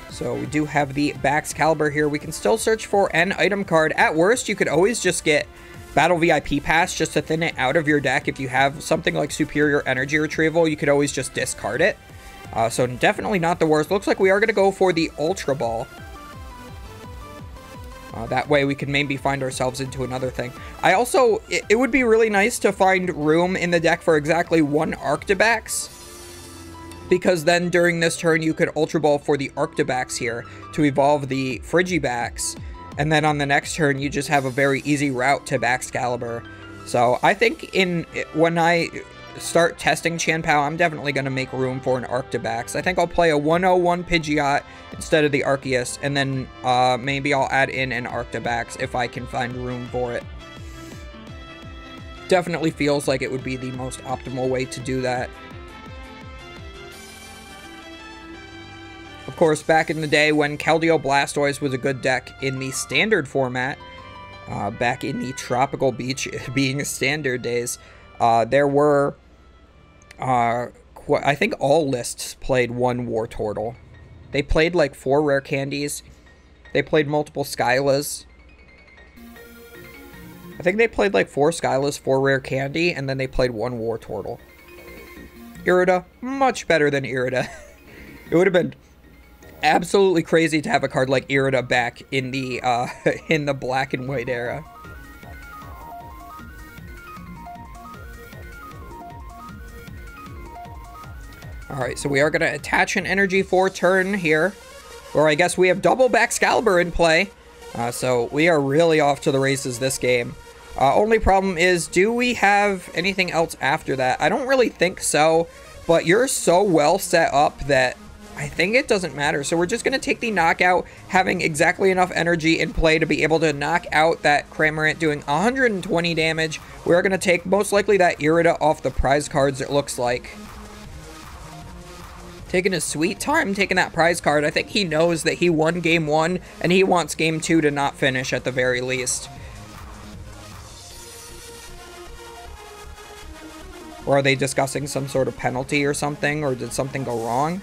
So we do have the Baxcalibur here. We can still search for an item card. At worst, you could always just get Battle VIP Pass just to thin it out of your deck. If you have something like Superior Energy Retrieval, you could always just discard it. So definitely not the worst. Looks like we are going to go for the Ultra Ball. That way we can maybe find ourselves into another thing. I also, it would be really nice to find room in the deck for exactly one Arctibax, because then during this turn you could Ultra Ball for the Arctibax here to evolve the Frigibax, and then on the next turn you just have a very easy route to Baxcalibur. So I think when I start testing Chien-Pao, I'm definitely going to make room for an Arctibax. I think I'll play a 101 Pidgeot instead of the Arceus, and then maybe I'll add in an Arctibax if I can find room for it. Definitely feels like it would be the most optimal way to do that. Of course, back in the day when Keldeo Blastoise was a good deck in the standard format, back in the Tropical Beach being standard days, there were, I think all lists played one Wartortle. They played like 4 Rare Candies. They played multiple Skylas. I think they played like 4 Skylas, 4 Rare Candy, and then they played 1 Wartortle. Irida, much better than Irida. It would have been absolutely crazy to have a card like Irida back in the black and white era. Alright, so we are going to attach an energy for turn here, or I guess we have double Baxcalibur in play. So we are really off to the races this game. Only problem is, do we have anything else after that? I don't really think so, but you're so well set up that I think it doesn't matter. So we're just going to take the knockout, having exactly enough energy in play to be able to knock out that Cramorant doing 120 damage. We're going to take most likely that Irida off the prize cards, it looks like. Taking his sweet time, taking that prize card. I think he knows that he won game 1, and he wants game 2 to not finish at the very least. Or are they discussing some sort of penalty or something? Or did something go wrong?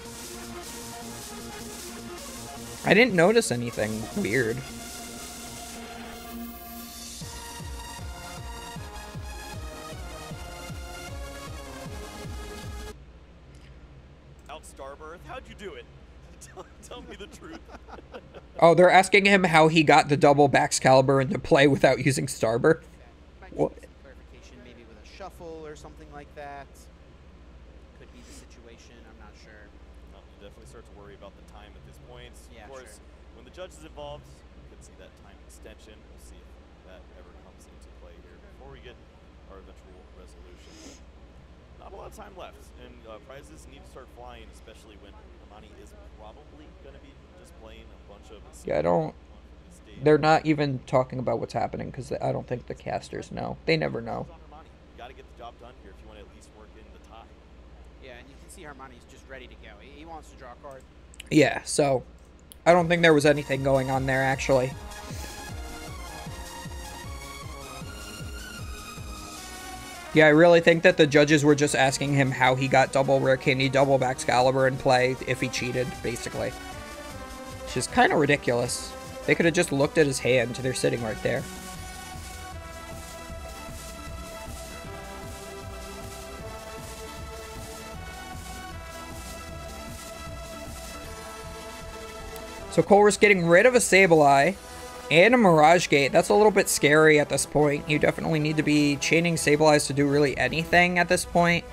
I didn't notice anything weird. Starbirth, how'd you do it? Tell me the truth. Oh, they're asking him how he got the double Baxcalibur into play without using Starbirth. What? Clarification, maybe with a shuffle or something like that. Could be the situation. I'm not sure. Well, you definitely start to worry about the time at this point. Yeah, of course, sure. when the judge is involved, you could see that time extension. We'll see if that ever comes into play here before we get our eventual resolution. Not a lot of time left, and prizes need to start flying, especially when Amani is probably going to be just playing a bunch of... Yeah, I don't... They're not even talking about what's happening, because I don't think the casters know. They never know. You got to get the job done here if you want to at least work in the tie. Yeah, and you can see Harmoni's just ready to go. He wants to draw a card. Yeah, so... I don't think there was anything going on there, actually. Yeah, I really think that the judges were just asking him how he got double Rare Candy, double Baxcalibur in play, if he cheated, basically. Which is kind of ridiculous. They could have just looked at his hand. They're sitting right there. So Colress's getting rid of a Sableye and a Mirage Gate. That's a little bit scary at this point. You definitely need to be chaining Sableyes to do really anything at this point.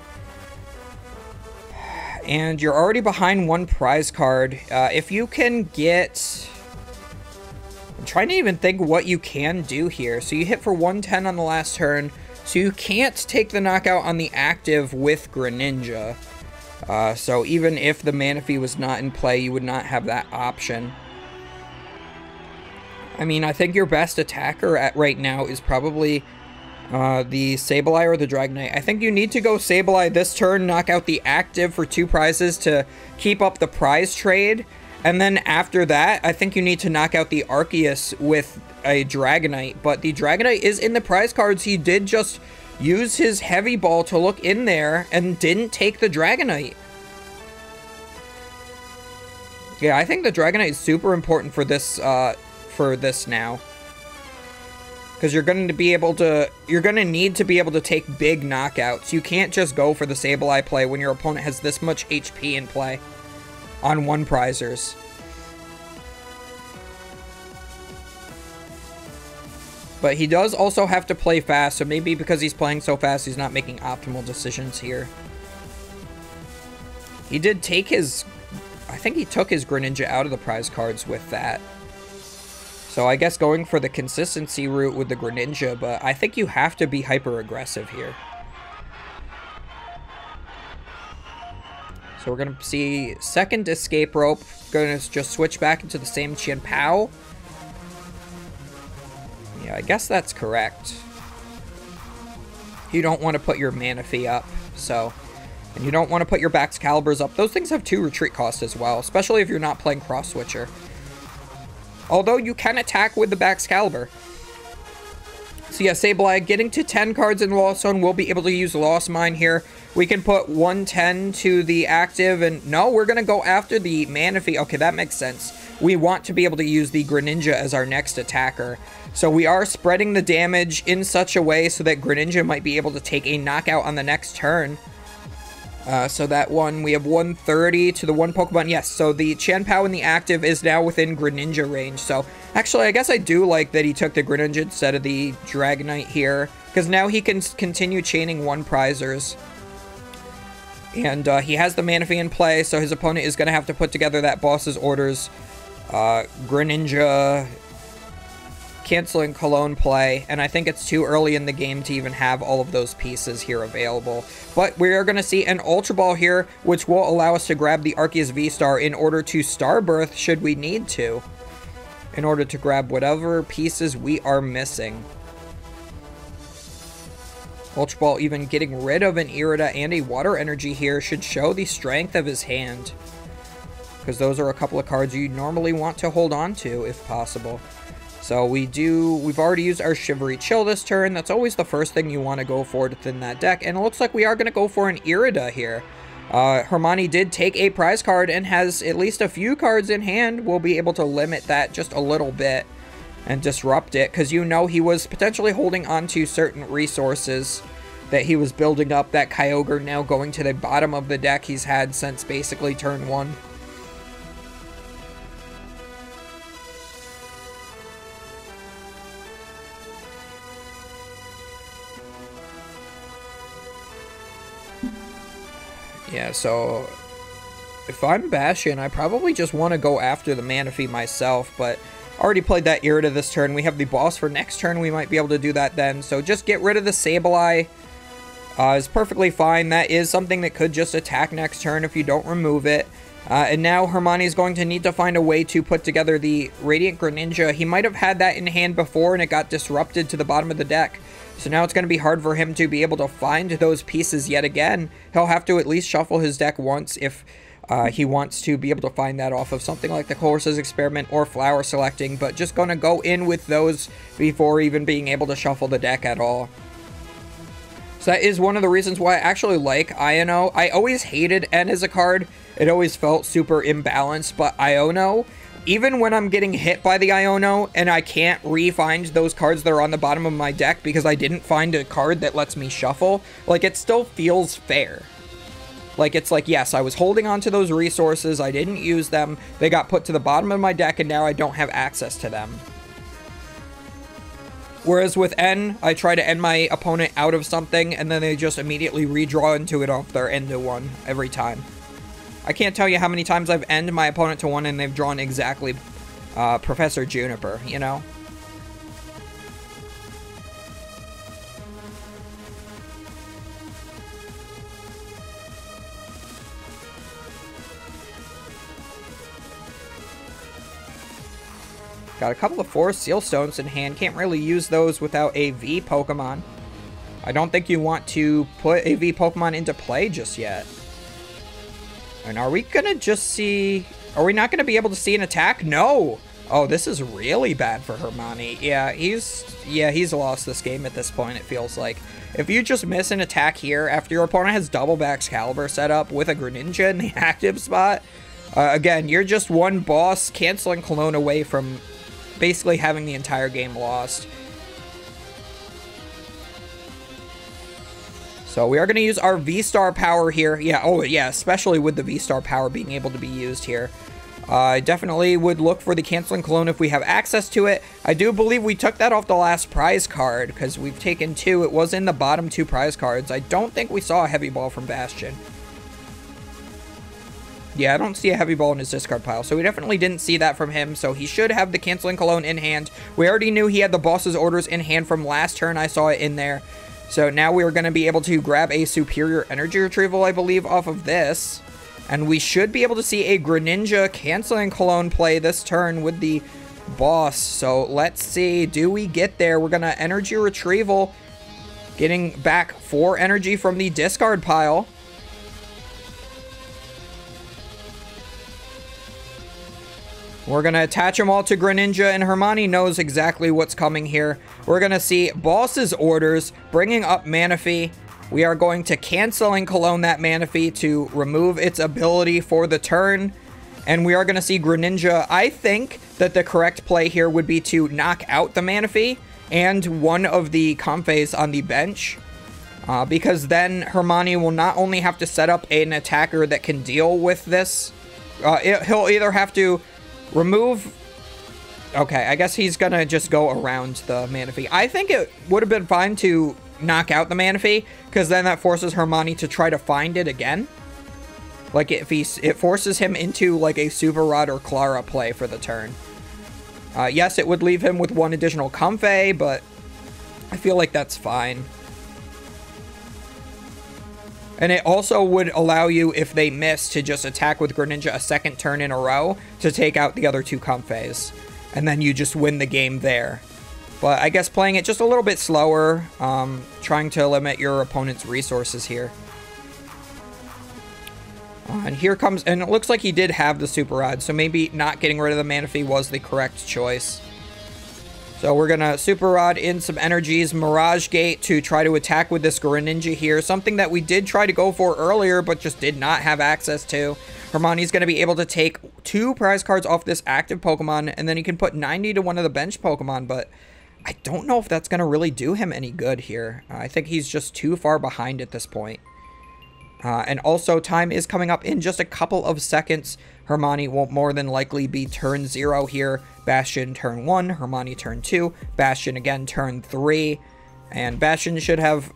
And you're already behind one prize card. If you can get... I'm trying to even think what you can do here. So you hit for 110 on the last turn. So you can't take the knockout on the active with Greninja. So even if the Manaphy was not in play, you would not have that option. I mean, I think your best attacker at right now is probably the Sableye or the Dragonite. I think you need to go Sableye this turn, knock out the active for 2 prizes to keep up the prize trade. And then after that, I think you need to knock out the Arceus with a Dragonite. But the Dragonite is in the prize cards. He did just use his Heavy Ball to look in there and didn't take the Dragonite. Yeah, I think the Dragonite is super important for this now. Because you're going to be able to, you're going to need to be able to take big knockouts. You can't just go for the Sableye play when your opponent has this much HP in play on 1 prizers. But he does also have to play fast, so maybe because he's playing so fast, he's not making optimal decisions here. He did take his... I think he took his Greninja out of the prize cards with that. So I guess going for the consistency route with the Greninja, but I think you have to be hyper-aggressive here. So we're going to see second Escape Rope. Going to just switch back into the same Chien-Pao. Yeah, I guess that's correct. You don't want to put your Manaphy up, so... And you don't want to put your Baxcaliburs up. Those things have 2 retreat costs as well, especially if you're not playing Cross Switcher. Although you can attack with the Baxcalibur. So yeah, Sableye getting to 10 cards in Lost Zone. We'll be able to use Lost Mine here. We can put 110 to the active, and no, we're going to go after the Manaphy. Okay, that makes sense. We want to be able to use the Greninja as our next attacker. So we are spreading the damage in such a way so that Greninja might be able to take a knockout on the next turn. So that one, we have 130 to the 1 Pokemon. Yes, so the Chien-Pao in the active is now within Greninja range. So actually, I guess I do like that he took the Greninja instead of the Dragonite here, because now he can continue chaining 1 prizers. And he has the Manaphy in play, so his opponent is going to have to put together that boss's orders. Greninja, canceling Cologne play, and I think it's too early in the game to even have all of those pieces here available. But we are going to see an Ultra Ball here, which will allow us to grab the Arceus V-Star in order to Starbirth, should we need to, in order to grab whatever pieces we are missing. Ultra Ball even getting rid of an Irida and a Water Energy here should show the strength of his hand. Because those are a couple of cards you normally want to hold on to if possible. So we've already used our Shivery Chill this turn. That's always the first thing you want to go for to thin that deck. And it looks like we are going to go for an Irida here. Hermione did take a prize card and has at least a few cards in hand. We'll be able to limit that just a little bit and disrupt it, because you know he was potentially holding on to certain resources that he was building up. That Kyogre now going to the bottom of the deck he's had since basically turn 1. Yeah, so if I'm Bastion, I probably just want to go after the Manaphy myself, but already played that Irida this turn. We have the boss for next turn. We might be able to do that then. So just get rid of the Sableye is perfectly fine. That is something that could just attack next turn if you don't remove it. And now Hermione is going to need to find a way to put together the Radiant Greninja. He might have had that in hand before and it got disrupted to the bottom of the deck. So now it's going to be hard for him to be able to find those pieces yet again. He'll have to at least shuffle his deck once if he wants to be able to find that off of something like the Courses Experiment or Flower Selecting. But just going to go in with those before even being able to shuffle the deck at all. So that is one of the reasons why I actually like Iono. I always hated N as a card. It always felt super imbalanced, but Iono, even when I'm getting hit by the Iono and I can't re-find those cards that are on the bottom of my deck because I didn't find a card that lets me shuffle, like, it still feels fair. Like, it's like, yes, I was holding on to those resources, I didn't use them, they got put to the bottom of my deck, and now I don't have access to them. Whereas with N, I try to end my opponent out of something, and then they just immediately redraw into it off their end to 1 every time. I can't tell you how many times I've ended my opponent to 1 and they've drawn exactly Professor Juniper, you know? Got a couple of Forest Seal Stones in hand. Can't really use those without a V Pokemon. I don't think you want to put a V Pokemon into play just yet. And are we gonna just see... Are we not gonna be able to see an attack? No! Oh, this is really bad for Hermione. Yeah, he's lost this game at this point, it feels like. If you just miss an attack here after your opponent has double Baxcalibur set up with a Greninja in the active spot, again, you're just one boss canceling Cologne away from basically having the entire game lost. So we are going to use our V-Star power here. Yeah, oh yeah, especially with the V-Star power being able to be used here. I definitely would look for the Canceling Cologne if we have access to it. I do believe we took that off the last prize card, because we've taken 2. It was in the bottom 2 prize cards. I don't think we saw a Heavy Ball from Bastion. Yeah, I don't see a Heavy Ball in his discard pile, so we definitely didn't see that from him, so he should have the Canceling Cologne in hand. We already knew he had the boss's orders in hand from last turn. I saw it in there. So now we are going to be able to grab a Superior Energy Retrieval, I believe, off of this. And we should be able to see a Greninja Canceling Cologne play this turn with the boss. So let's see. Do we get there? We're going to Energy Retrieval, getting back 4 energy from the discard pile. We're going to attach them all to Greninja, and Hermione knows exactly what's coming here. We're going to see Boss's Orders, bringing up Manaphy. We are going to Canceling Cologne that Manaphy to remove its ability for the turn. And we are going to see Greninja. I think that the correct play here would be to knock out the Manaphy and one of the Comfeys on the bench. Because then Hermione will not only have to set up an attacker that can deal with this. He'll either have to remove... Okay, I guess he's gonna just go around the Manaphy. I think it would have been fine to knock out the Manaphy, because then that forces Hermione to try to find it again. Like, if it forces him into, like, a Super Rod or Clara play for the turn. Yes, it would leave him with 1 additional Comfey, but I feel like that's fine. And it also would allow you, if they miss, to just attack with Greninja a second turn in a row to take out the other 2 Comfeys. And then you just win the game there. But I guess playing it just a little bit slower, trying to limit your opponent's resources here. And here comes, and it looks like he did have the Super Rod, so maybe not getting rid of the Manaphy was the correct choice. So we're gonna Super Rod in some energies, Mirage Gate to try to attack with this Greninja here, something that we did try to go for earlier, but just did not have access to. Hermione's gonna be able to take 2 prize cards off this active Pokemon, and then he can put 90 to one of the bench Pokemon, but I don't know if that's gonna really do him any good here. I think he's just too far behind at this point. And also, time is coming up in just a couple of seconds. Hermione will more than likely be turn 0 here. Bastion turn 1, Hermione turn 2, Bastion again turn 3. And Bastion should have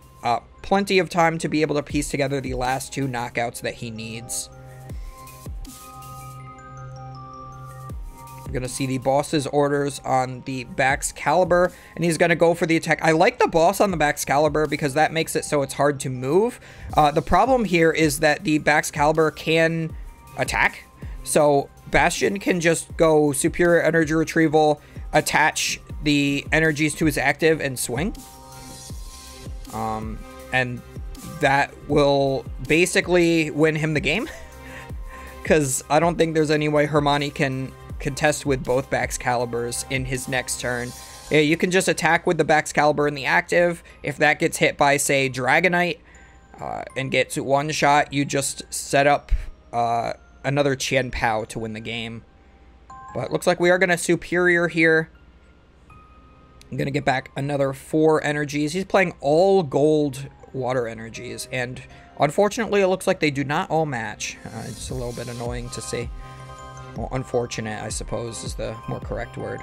plenty of time to be able to piece together the last 2 knockouts that he needs. We're going to see the boss's orders on the Baxcalibur, and he's going to go for the attack. I like the boss on the Baxcalibur because that makes it so it's hard to move. The problem here is that the Baxcalibur can attack, so Bastion can just go Superior Energy Retrieval, attach the energies to his active, and swing. And that will basically win him the game, because I don't think there's any way Hermione can contest with both Baxcaliburs in his next turn. Yeah, you can just attack with the Baxcalibur in the active. If that gets hit by, say, Dragonite, and gets one shot, you just set up another Chien-Pao to win the game. But looks like we are going to Superior here. I'm going to get back another 4 energies. He's playing all gold water energies, and unfortunately it looks like they do not all match. It's a little bit annoying to see. Well, unfortunate, I suppose, is the more correct word.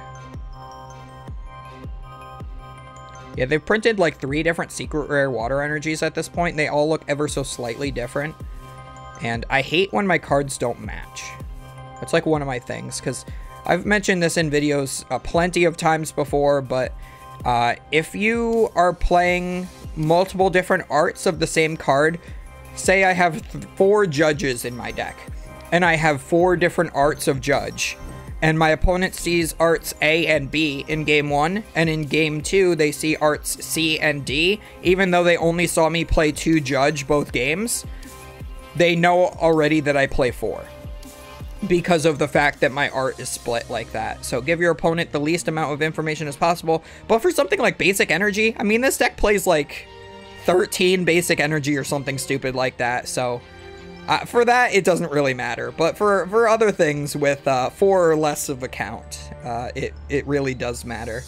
Yeah, they've printed like 3 different secret rare water energies at this point. They all look ever so slightly different. And I hate when my cards don't match. It's like one of my things, because I've mentioned this in videos plenty of times before, but if you are playing multiple different arts of the same card, say I have 4 judges in my deck, and I have 4 different arts of judge, and my opponent sees arts A and B in game 1, and in game 2 they see arts C and D, even though they only saw me play 2 judge both games, they know already that I play 4, because of the fact that my art is split like that. So give your opponent the least amount of information as possible. But for something like basic energy, I mean, this deck plays like 13 basic energy or something stupid like that, so for that, it doesn't really matter. But for other things with 4 or less of a count, it really does matter.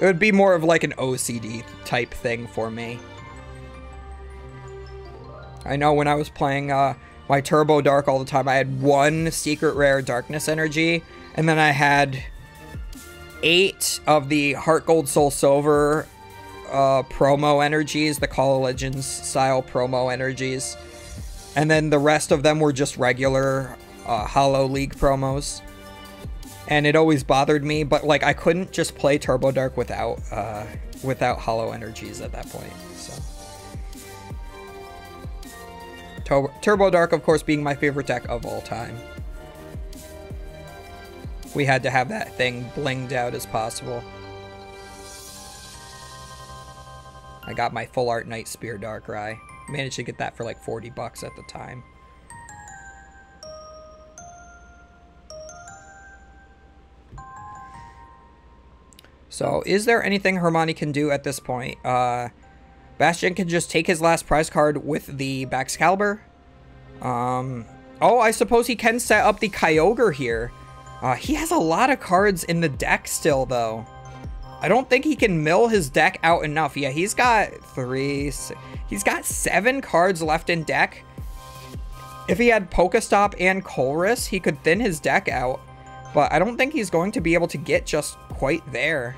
It would be more of like an OCD type thing for me. I know when I was playing my Turbo Dark all the time, I had 1 secret rare darkness energy, and then I had 8 of the Heart Gold Soul Silver promo energies, the Call of Legends style promo energies, and then the rest of them were just regular Hollow League promos, and it always bothered me, but like I couldn't just play Turbo Dark without Hollow energies at that point. So Turbo Dark, of course, being my favorite deck of all time. We had to have that thing blinged out as possible. I got my full art Night Spear Darkrai. Managed to get that for like 40 bucks at the time. So, is there anything Hermione can do at this point? Bastion can just take his last prize card with the Baxcalibur. Oh, I suppose he can set up the Kyogre here. He has a lot of cards in the deck still, though. I don't think he can mill his deck out enough. Yeah, he's got 7 cards left in deck. If he had Pokestop and Colress, he could thin his deck out. But I don't think he's going to be able to get just quite there.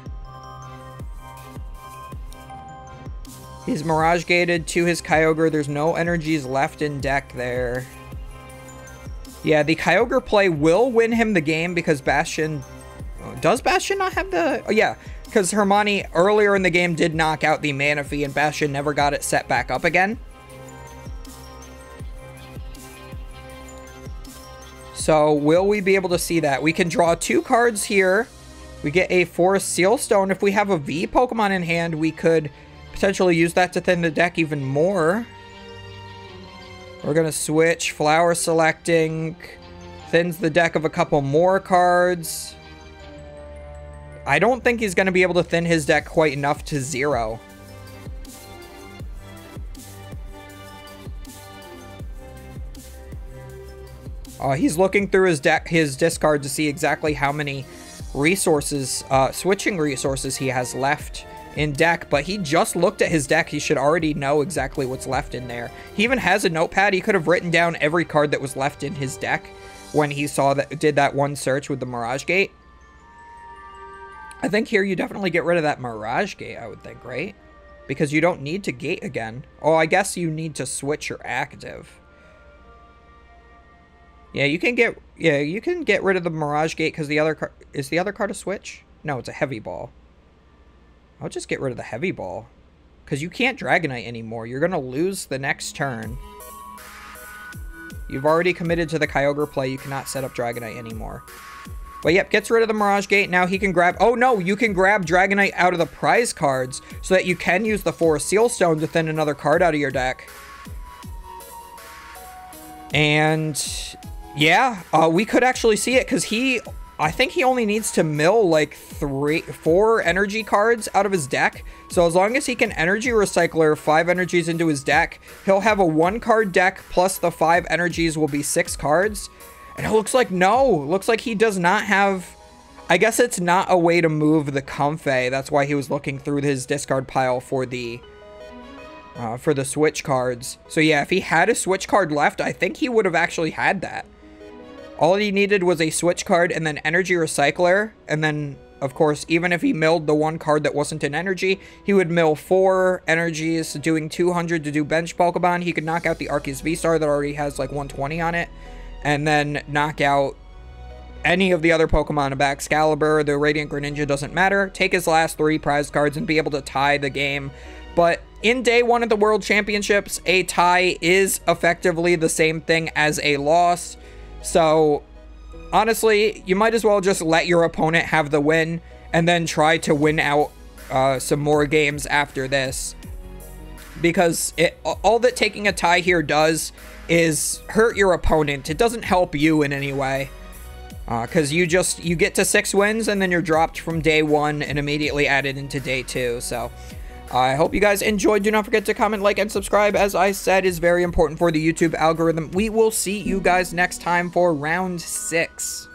He's Mirage Gated to his Kyogre. There's no energies left in deck there. Yeah, the Kyogre play will win him the game because Bastion... Does Bastion not have the... Oh, yeah, because Hermione earlier in the game did knock out the Manaphy and Bastion never got it set back up again. So will we be able to see that? We can draw 2 cards here. We get a Forest Seal Stone. If we have a V Pokemon in hand, we could potentially use that to thin the deck even more. We're going to switch. Flower Selecting thins the deck of a couple more cards. I don't think he's going to be able to thin his deck quite enough to 0. He's looking through his discard to see exactly how many resources, switching resources he has left in deck, but he just looked at his deck. He should already know exactly what's left in there. He even has a notepad. He could have written down every card that was left in his deck when he did that one search with the Mirage Gate. I think here you definitely get rid of that Mirage Gate, I would think, right? Because you don't need to gate again. Oh, I guess you need to switch your active. Yeah, you can get rid of the Mirage Gate because the other card is the other card a switch? No, it's a Heavy Ball. I'll just get rid of the Heavy Ball because you can't Dragonite anymore. You're gonna lose the next turn. You've already committed to the Kyogre play. You cannot set up Dragonite anymore. But yep, gets rid of the Mirage Gate. Now he can grab... Oh no, you can grab Dragonite out of the prize cards so that you can use the Forest Seal Stone to thin another card out of your deck. And yeah, we could actually see it because I think he only needs to mill like 4 energy cards out of his deck. So as long as he can energy recycler 5 energies into his deck, he'll have a 1-card deck plus the 5 energies will be 6 cards. And it looks like looks like he does not have... I guess it's not a way to move the Comfey. That's why he was looking through his discard pile for the switch cards. So yeah, if he had a switch card left, I think he would have actually had that. All he needed was a switch card and then energy recycler. And then, of course, even if he milled the 1 card that wasn't an energy, he would mill 4 energies, doing 200 to do bench Pokemon. He could knock out the Arceus V-Star that already has like 120 on it. And then knock out any of the other Pokemon, a Baxcalibur, the Radiant Greninja, doesn't matter. Take his last 3 prize cards and be able to tie the game. But in day 1 of the World Championships, a tie is effectively the same thing as a loss. So, honestly, you might as well just let your opponent have the win and then try to win out some more games after this. Because all that taking a tie here does is hurt your opponent. It doesn't help you in any way. Because you get to 6 wins and then you're dropped from day 1 and immediately added into day 2. So, I hope you guys enjoyed. Do not forget to comment, like, and subscribe. As I said, is very important for the YouTube algorithm. We will see you guys next time for round 6.